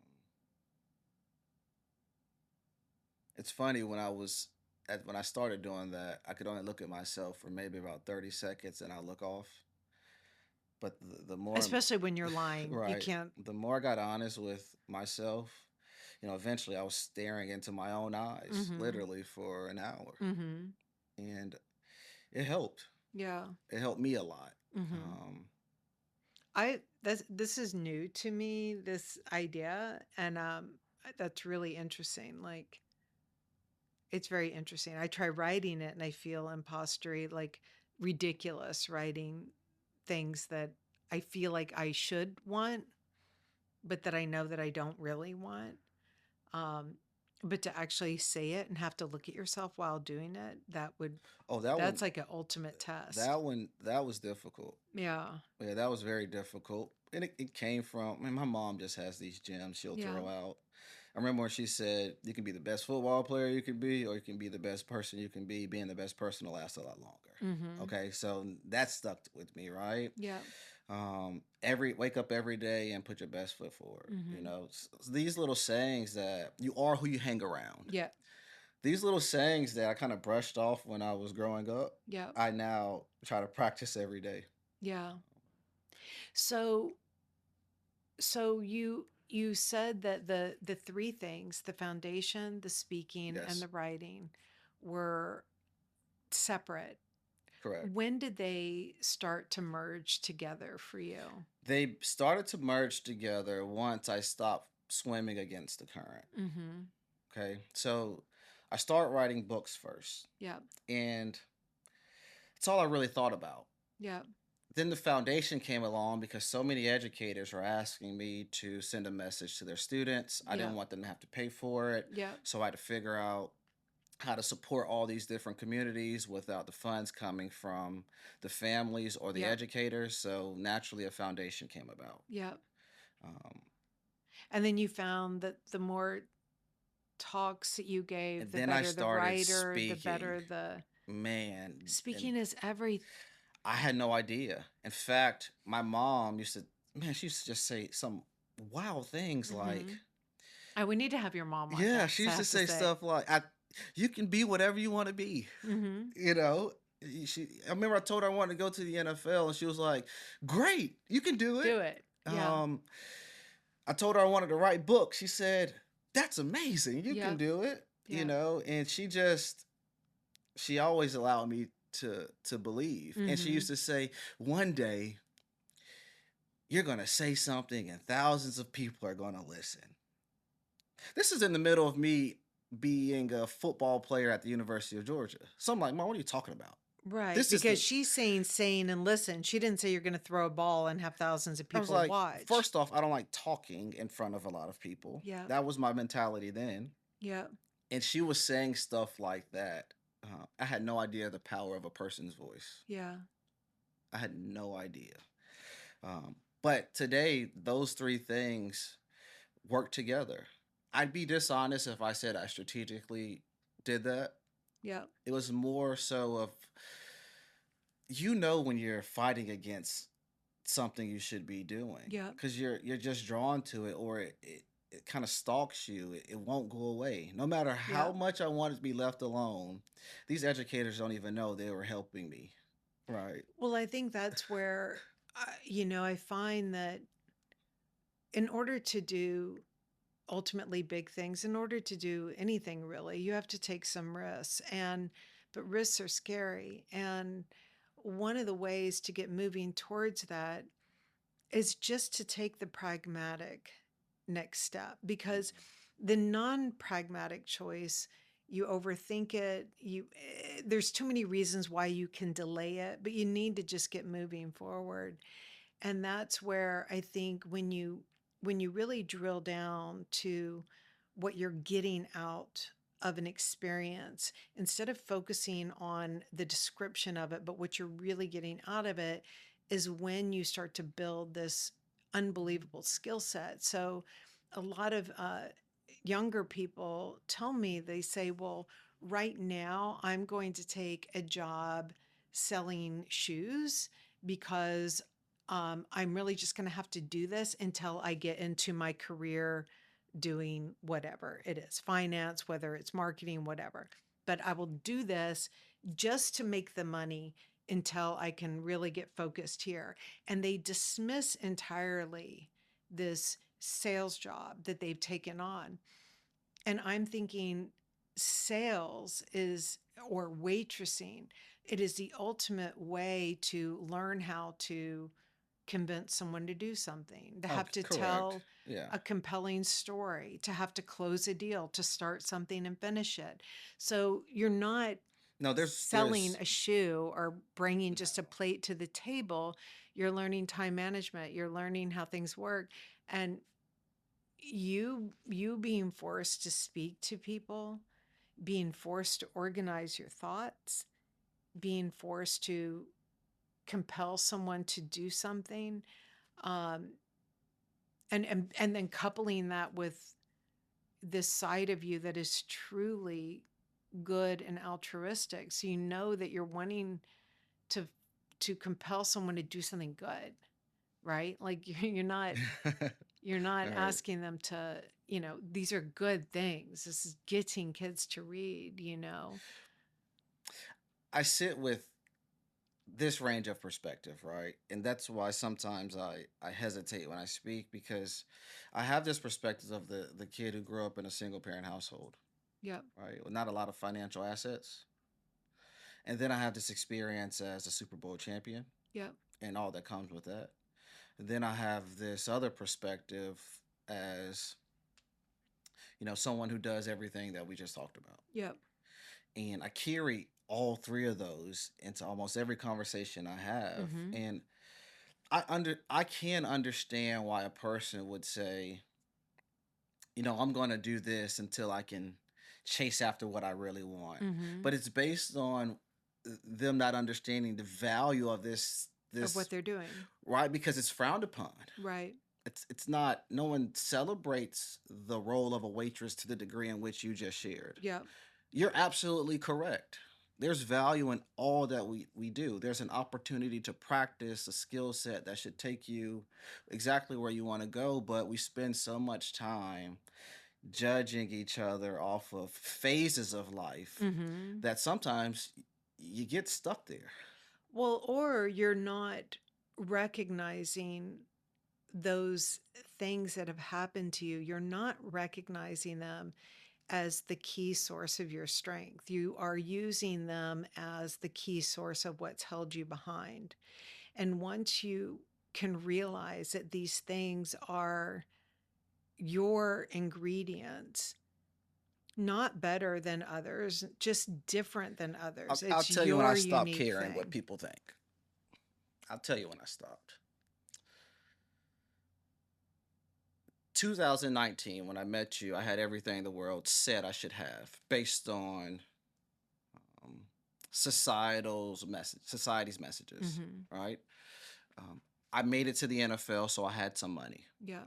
it's funny when I started doing that, I could only look at myself for maybe about 30 seconds and I look off. But the more, Especially when you're lying, you right, can't. the more I got honest with myself, eventually I was staring into my own eyes, Mm-hmm. literally for an hour. Mm-hmm. And it helped. Yeah. It helped me a lot. Mm-hmm. Um, This is new to me, this idea, and that's really interesting. Like, it's very interesting. I try writing it and I feel impostery, like ridiculous writing things that I feel like I should want, but that I know that I don't really want. Um, but to actually say it and have to look at yourself while doing it, oh, that one, that's like an ultimate test. that was difficult. Yeah. Yeah, that was very difficult. And it came from, man, my mom just has these gems she'll Yeah. throw out. I remember when she said, you can be the best football player you can be, or you can be the best person you can be. Being the best person will last a lot longer. Mm-hmm. Okay, so that stuck with me, right? Yeah. Every wake up every day and put your best foot forward. Mm-hmm. These little sayings that you are who you hang around. Yeah. These little sayings that I kind of brushed off when I was growing up, Yeah. I now try to practice every day. Yeah. So you said that the three things, the foundation, the speaking, and Yes, the writing were separate. correct. When did they start to merge together for you? They started to merge together once I stopped swimming against the current. Mm-hmm. Okay. So I started writing books first, Yeah. and it's all I really thought about. Yeah. Then the foundation came along because so many educators were asking me to send a message to their students. I Yeah. didn't want them to have to pay for it. Yeah. So I had to figure out how to support all these different communities without the funds coming from the families or the Yeah. educators. So naturally, a foundation came about. Yeah. Um, And then you found that the more talks that you gave, and the then I better the started writer, the speaking. better the Man, and speaking is every. I had no idea. In fact, my mom used to, man, she used to just say some wild things like, Mm-hmm. We need to have your mom on yeah, she next, I used to have to say say. stuff like, You can be whatever you want to be. Mhm. You know, I remember I told her I wanted to go to the NFL, and she was like, "Great, you can do it." Do it. Yeah. Um, I told her I wanted to write books. She said, "That's amazing. You can Yep. do it." You Yep. know, and she always allowed me to believe. And she used Mhm. to say, "One day you're going to say something and thousands of people are going to listen." This is in the middle of me being a football player at the University of Georgia. So I'm like, "Mom, what are you talking about?" Right, This is because the she's saying sane and listen. She didn't say you're gonna throw a ball and have thousands of I was people like, watch. first off, I don't like talking in front of a lot of people. Yep. That was my mentality then. Yep. And she was saying stuff like that. I had no idea the power of a person's voice. Yeah. I had no idea. But today, those three things work together. I'd be dishonest if I said I strategically did that. Yep. It was more so of, when you're fighting against something you should be doing, Yep. because you're just drawn to it, or it kind of stalks you. It won't go away no matter how Yep. much I wanted to be left alone. These educators don't even know they were helping me, right? Well, I think that's where, I find that in order to do ultimately big things, in order to do anything really, you have to take some risks. But risks are scary. And one of the ways to get moving towards that is just to take the pragmatic next step, because the non-pragmatic choice, you overthink it, there's too many reasons why you can delay it, but you need to just get moving forward. And that's where I think when you really drill down to what you're getting out of an experience, instead of focusing on the description of it, but what you're really getting out of it, is when you start to build this unbelievable skill set. So a lot of younger people tell me, they say, well, right now I'm going to take a job selling shoes because I'm really just going to have to do this until I get into my career doing whatever it is, finance, whether it's marketing, whatever. But I will do this just to make the money until I can really get focused here. And they dismiss entirely this sales job that they've taken on. And I'm thinking sales is, or waitressing, it is the ultimate way to learn how to convince someone to do something, to Oh, have to correct. tell Yeah. a compelling story, to have to close a deal, to start something and finish it. So you're not No, selling there's a shoe or bringing no. just a plate to the table. You're learning time management, you're learning how things work. And you being forced to speak to people, being forced to organize your thoughts, being forced to compel someone to do something, um, and then coupling that with this side of you that is truly good and altruistic, so you know that you're wanting to compel someone to do something good, right? Like you're not Right. asking them to, these are good things, this is getting kids to read. I sit with this range of perspective, right? And that's why sometimes I hesitate when I speak, because I have this perspective of the kid who grew up in a single parent household, Yep. right? With not a lot of financial assets. And then I have this experience as a Super Bowl champion Yep. and all that comes with that. And then I have this other perspective as, someone who does everything that we just talked about. Yep. And I carry all three of those into almost every conversation I have. Mm-hmm. And I can understand why a person would say, I'm going to do this until I can chase after what I really want. Mm-hmm. But it's based on them not understanding the value of this Of this what they're doing. right, because it's frowned upon. Right. It's not, no one celebrates the role of a waitress to the degree in which you just shared. Yep. You're absolutely correct. There's value in all that we do. There's an opportunity to practice a skill set that should take you exactly where you want to go, but we spend so much time judging each other off of phases of life Mm-hmm. that sometimes you get stuck there. Well, or you're not recognizing those things that have happened to you. You're not recognizing them as the key source of your strength. You are using them as the key source of what's held you behind. And once you can realize that these things are your ingredients, not better than others, just different than I'll, others, I'll it's tell you when I your stopped unique caring what thing. people think. I'll tell you when I stopped. 2019, when I met you, I had everything the world said I should have based on um, society's messages, Mm-hmm. right? Um, I made it to the NFL, so I had some money. Yeah.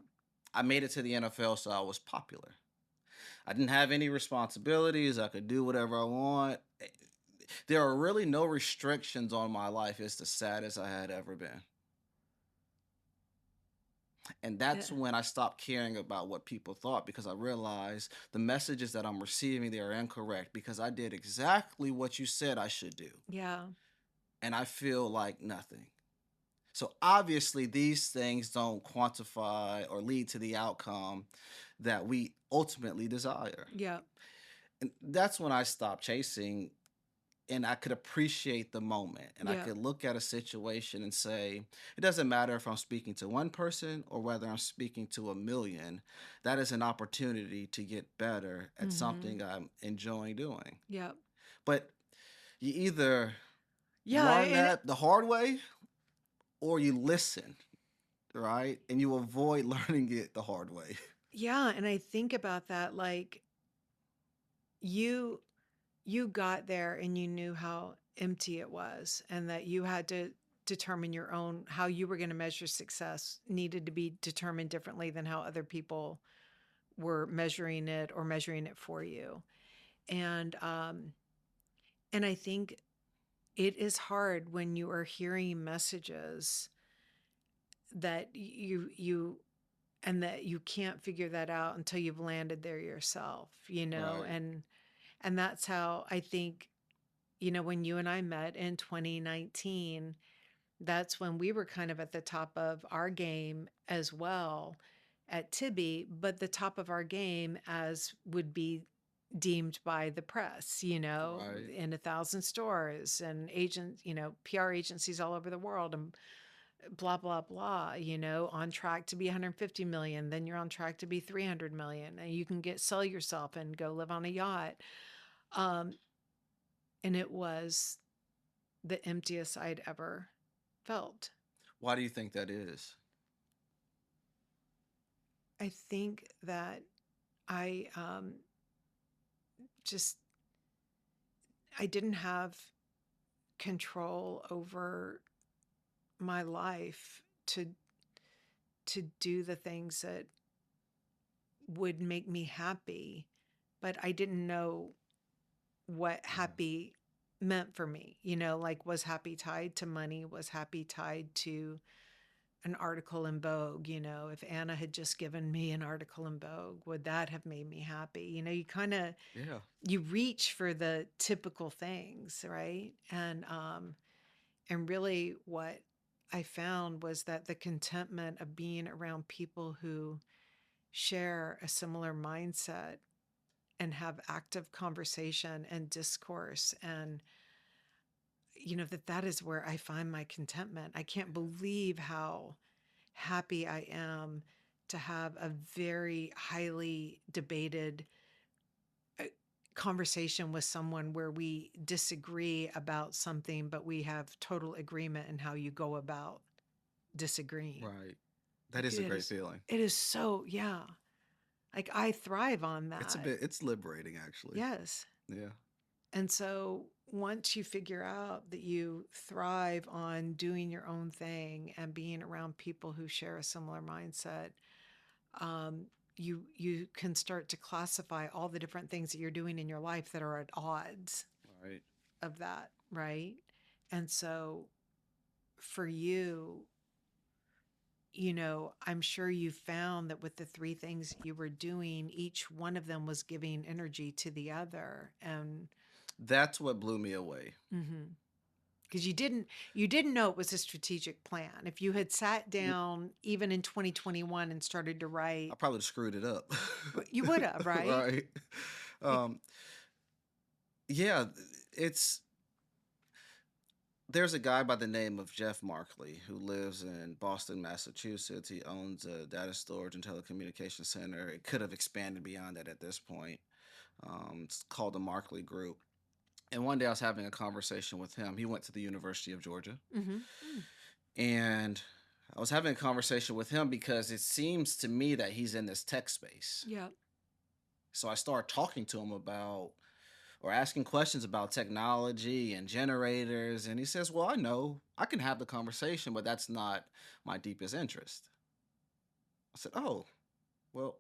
I made it to the NFL, so I was popular. I didn't have any responsibilities. I could do whatever I want. There are really no restrictions on my life. It's the saddest I had ever been. And Yeah. that's when I stopped caring about what people thought because I realized the messages that I'm receiving, they are incorrect because I did exactly what you said I should do. Yeah. And I feel like nothing. So obviously, these things don't quantify or lead to the outcome that we ultimately desire. Yeah. And that's when I stopped chasing and I could appreciate the moment and I Yeah. could look at a situation and say, it doesn't matter if I'm speaking to one person or whether I'm speaking to a million. That is an opportunity to get better at Mm-hmm. something I'm enjoying doing. Yeah. But you either Yeah. learn And that the hard way or you listen, right? And you avoid learning it the hard way. yeah. And I think about that like you you got there and you knew how empty it was and that you had to determine your own how you were going to measure success needed to be determined differently than how other people were measuring it or measuring it for you. And and I think it is hard when you are hearing messages that you and that you can't figure that out until you've landed there yourself, you know. Right, And that's how I think, you know, when you and I met in 2019, that's when we were kind of at the top of our game as well at Tibby, but the top of our game as would be deemed by the press, you know, right, in 1,000 stores and agents, you know, PR agencies all over the world and blah, blah, blah, you know, on track to be 150 million, then you're on track to be 300 million and you can sell yourself and go live on a yacht. Um, and it was the emptiest I'd ever felt. why do you think that is? I think that I just I didn't have control over my life to do the things that would make me happy, but I didn't know what happy meant for me. You know, like was happy tied to money? Was happy tied to an article in Vogue? You know, if Anna had just given me an article in Vogue, would that have made me happy? You know, you kind of Yeah. you reach for the typical things, right? And really what I found was that the contentment of being around people who share a similar mindset and have active conversation and discourse and you know that is where I find my contentment. I can't believe how happy I am to have a very highly debated uh, conversation with someone where we disagree about something but we have total agreement in how you go about disagreeing. Right. That Like is a great feeling. it is so yeah. Like I thrive on that. It's liberating actually. Yes. Yeah. And so once you figure out that you thrive on doing your own thing and being around people who share a similar mindset, um, you can start to classify all the different things that you're doing in your life that are at odds Right. of that, right? And so for you, I'm sure you found that with the three things you were doing, each one of them was giving energy to the other. And That's what blew me away. mhm, because you didn't know it was a strategic plan. If you had sat Mm, down even in 2021 and started to I write, probably screwed it up. you would have, right? Right. Be- Um, yeah, it's there's a guy by the name of Jeff Markley who lives in Boston, Massachusetts. He owns a data storage and telecommunications center. It could have expanded beyond that at this point. It's called the Markley Group. And one day I was having a conversation with him. He went to the University of Georgia. mhm, mm, And I was having a conversation with him because it seems to me that he's in this tech space. yeah, So I started talking to him about or asking questions about technology and generators. And he says, well, I know I can have the conversation, but that's not my deepest interest. I said, oh, well,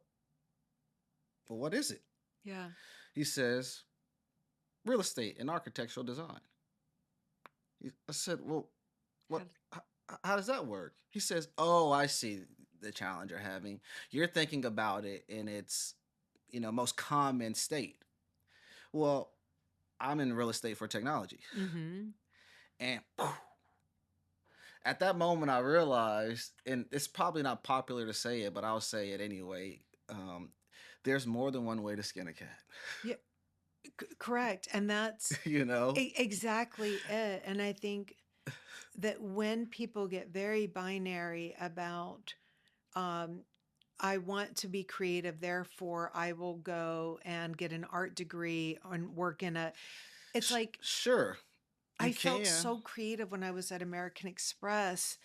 what is it? yeah. He says, real estate and architectural design. I said, well, what? Had- How does that work? He says, oh, I see the challenge you're having. You're thinking about it in its, most common state. Well, I'm in real estate for technology. mhm. And at that moment, I realized, and it's probably not popular to say it, but I'll say it anyway. Um, there's more than one way to skin a cat. Yeah, correct. And that's you know? exactly it. And I think that when people get very binary about, um, I want to be creative, therefore I will go and get an art degree and work in a, it's like, Sure, you I felt can. so creative when I was at American Express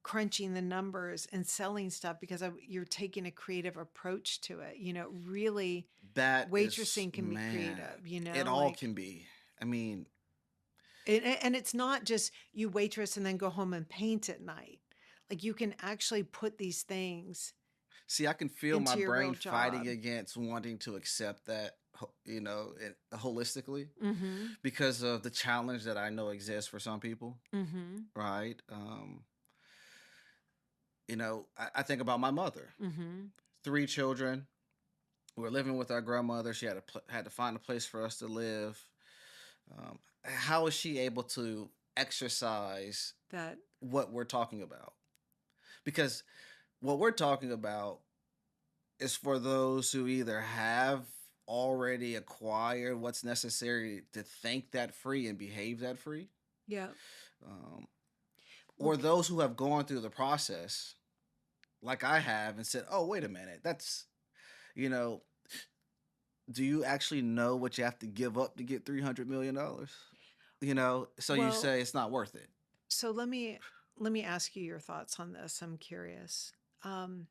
crunching the numbers and selling stuff because you're taking a creative approach to it. Really, That is, waitressing can be man, creative, it all like, can be. I mean, and it's not just you waitress and then go home and paint at night. Like you can actually put these things see, I can feel my into your real brain fighting job. against wanting to accept that, holistically Mm-hmm. because of the challenge that I know exists for some people, Mm-hmm. right? I think about my mother, Mm-hmm. three children. We were living with our grandmother. She had to find a place for us to live. How is she able to exercise That, what we're talking about? Because what we're talking about is for those who either have already acquired what's necessary to think that free and behave that free, yeah. um, Well, or those who have gone through the process, like I have, and said, "Oh, wait a minute, you know, do you actually know what you have to give up to get $300 million?" So you well, say it's not worth it. so let me ask you your thoughts on this. I'm curious. Um,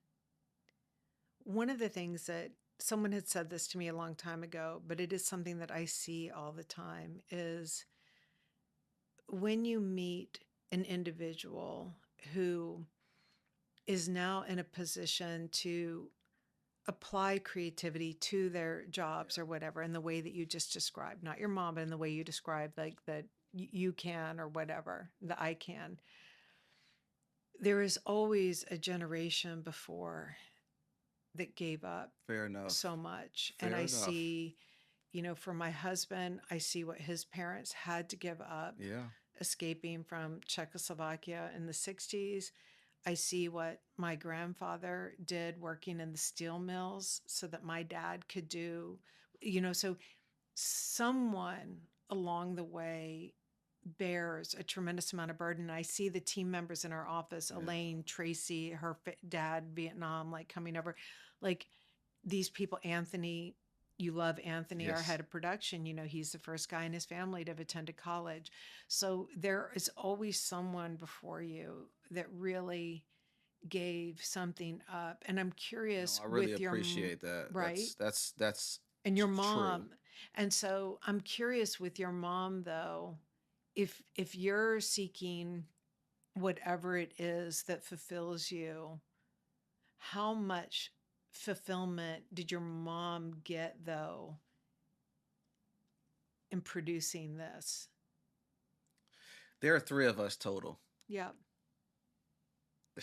One of the things that someone had said this to me a long time ago, but it is something that I see all the time is when you meet an individual who is now in a position to apply creativity to their jobs or whatever in the way that you just described, not your mom, but in the way you described, like that you can or whatever, that I can. There is always a generation before that gave up Fair enough. so much. And Fair I enough. see, for my husband, I see what his parents had to give up Yeah. escaping from Czechoslovakia in the 60s. I see what my grandfather did working in the steel mills so that my dad could do, so someone along the way bears a tremendous amount of burden. I see the team members in our office, Yeah. Elaine, Tracy, her dad, Vietnam, like coming over, like these people, Anthony, you love Anthony, our Yes. head of production, he's the first guy in his family to have attended college. So there is always someone before you that really gave something up. And I'm No, curious I really with your, appreciate that. right? That's And your true. mom. And so I'm curious with your mom though, if you're seeking whatever it is that fulfills you, how much fulfillment did your mom get though in producing this? There are three of us total. Yeah.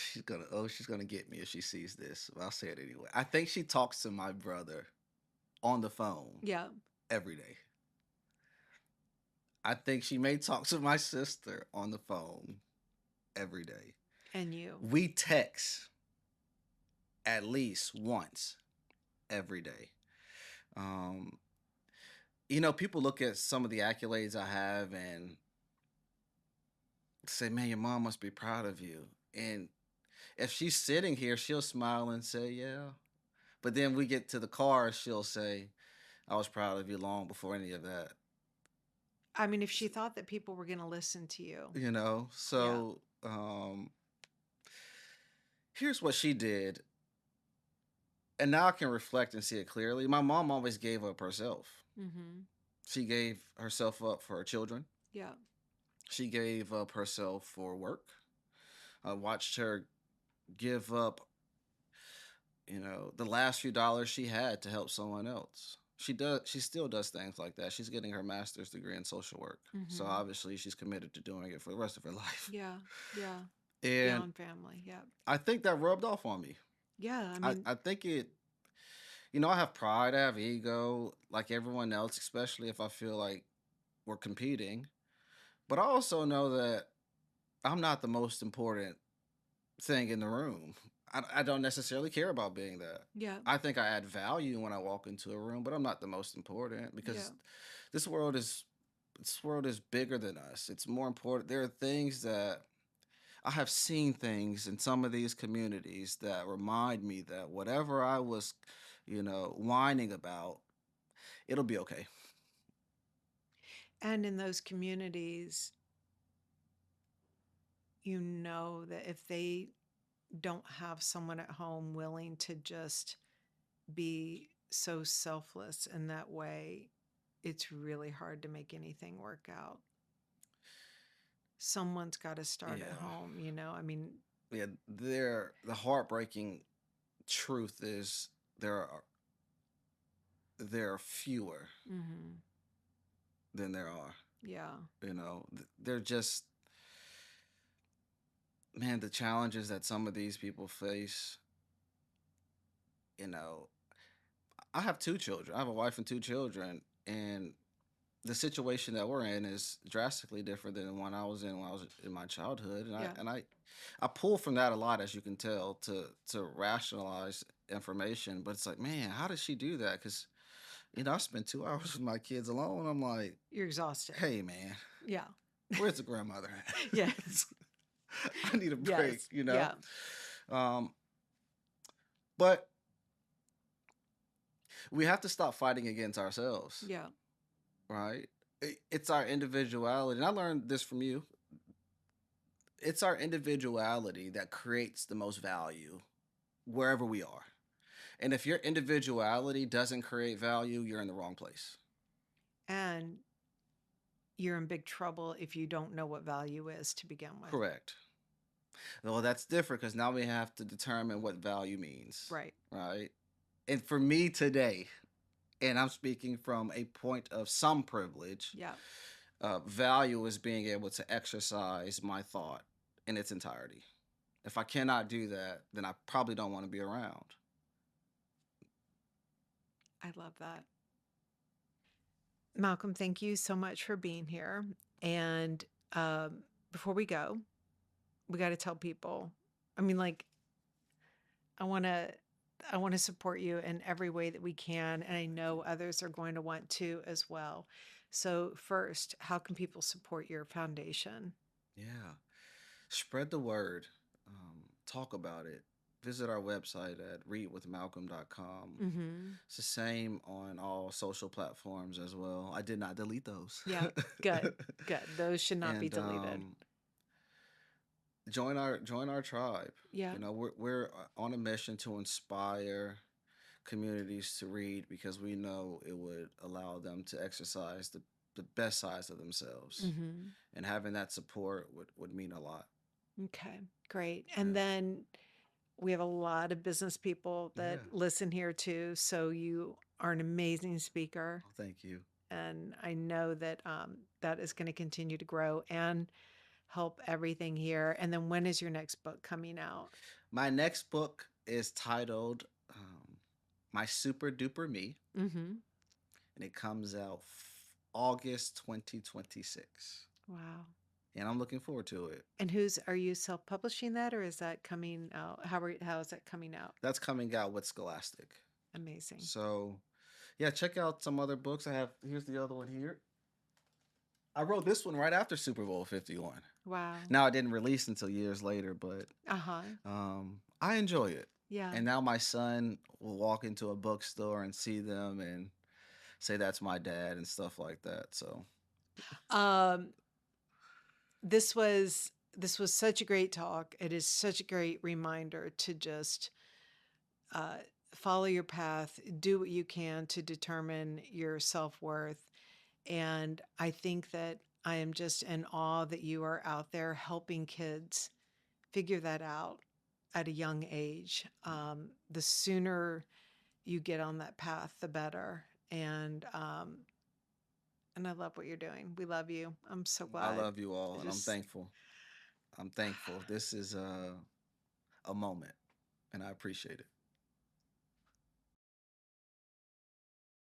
she's gonna get me if she sees this. But I'll say it anyway. I think she talks to my brother on the phone Yeah. every day. I think she may talk to my sister on the phone every day. And you. We text at least once every day. Um, People look at some of the accolades I have and say, "Man, your mom must be proud of you." And if she's sitting here, she'll smile and say, "Yeah." But then we get to the car, she'll say, "I was proud of you long before any of that." I mean, if she S- thought that people were going to listen to you. You know, Yeah. so here's what she did, and now I can reflect and see it clearly. My mom always gave up herself. Mm-hmm. She gave herself up for her children. Yeah. She gave up herself for work. I watched her give up, the last few dollars she had to help someone else. She still does things like that. She's getting her master's degree in social work. So Mm-hmm. obviously she's committed to doing it for the rest of her life. Yeah. Yeah. And Beyond family. Yeah. I think that rubbed off on me. Yeah. I I, mean, I think it, I have pride, I have ego, like everyone else, especially if I feel like we're competing. But I also know that I'm not the most important thing in the room. I don't necessarily care about being that. yeah. I think I add value when I walk into a room, but I'm not the most important Yeah. because this world is this world is bigger than us. It's more important. There are things that I have seen things in some of these communities that remind me that whatever I was, whining about, it'll be okay. And in those communities, you know that if they don't have someone at home willing to just be so selfless in that way, it's really hard to make anything work out. Someone's got to start at Yeah. home, you know? I mean, Yeah, the heartbreaking truth is there are there are fewer mm-hmm. than there are. Yeah. They're just, man, the challenges that some of these people face. You know, I have two children. I have a wife and two children, and the situation that we're in is drastically different than the one I was in when I was in my childhood. And I Yeah. and I pull from that a lot, as you can tell, to rationalize information. But it's like, man, how does she do that? Because I spend 2 hours with my kids alone. I'm like, You're exhausted. hey, man, Yeah. where's the grandmother at? Yes. I need a break. Yes. Yeah. Um, but we have to stop fighting against ourselves, Yeah. right? It's our individuality. And I learned this from you. It's our individuality that creates the most value wherever we are. And if your individuality doesn't create value, you're in the wrong place. And you're in big trouble if you don't know what value is to begin with. Correct. Well, that's different because now we have to determine what value means, Right. right? And for me today, and I'm speaking from a point of some privilege, Yeah. value is being able to exercise my thought in its entirety. If I cannot do that, then I probably don't want to be around. I love that. Malcolm, thank you so much for being here. And before we go, we got to tell people. I mean, like, I want to. I want to support you in every way that we can, and I know others are going to want to as well. So, first, how can people support your foundation? Yeah. Spread the word. Talk about it. Visit our website at readwithmalcolm.com. Mm-hmm. It's the same on all social platforms as well. I did not delete those. Yeah, good, good. Those should not be And deleted. join our tribe. Yeah, We're on a mission to inspire communities to read because we know it would allow them to exercise the best sides of themselves. mm-hmm. And having that support would mean a lot. Okay, great. Yeah. And then we have a lot of business people that Yeah. listen here too. So you are an amazing speaker, Oh, thank you. and I know that that is going to continue to grow. And help everything here. And then when is your next book coming out? My next book is titled My Super Duper Me, Hmm. and it comes out August 2026. Wow. And I'm looking forward to it. And are you self-publishing that, or is that coming out? How is that coming out? That's coming out with Scholastic. Amazing. So, yeah, check out some other books. Here's the other one here. I wrote this one right after Super Bowl 51. Wow. Now, it didn't release until years later, but Uh-huh. I enjoy it. Yeah. And now my son will walk into a bookstore and see them and say that's my dad and stuff like that. So, Um, this was such a great talk. It is such a great reminder to just uh, follow your path, do what you can to determine your self-worth. And I think that I am just in awe that you are out there helping kids figure that out at a young age. The sooner you get on that path, the better. And I love what you're doing. We love you. I'm so I glad. love you all, and I'm Just thankful. I'm thankful. This is a moment, and I appreciate it.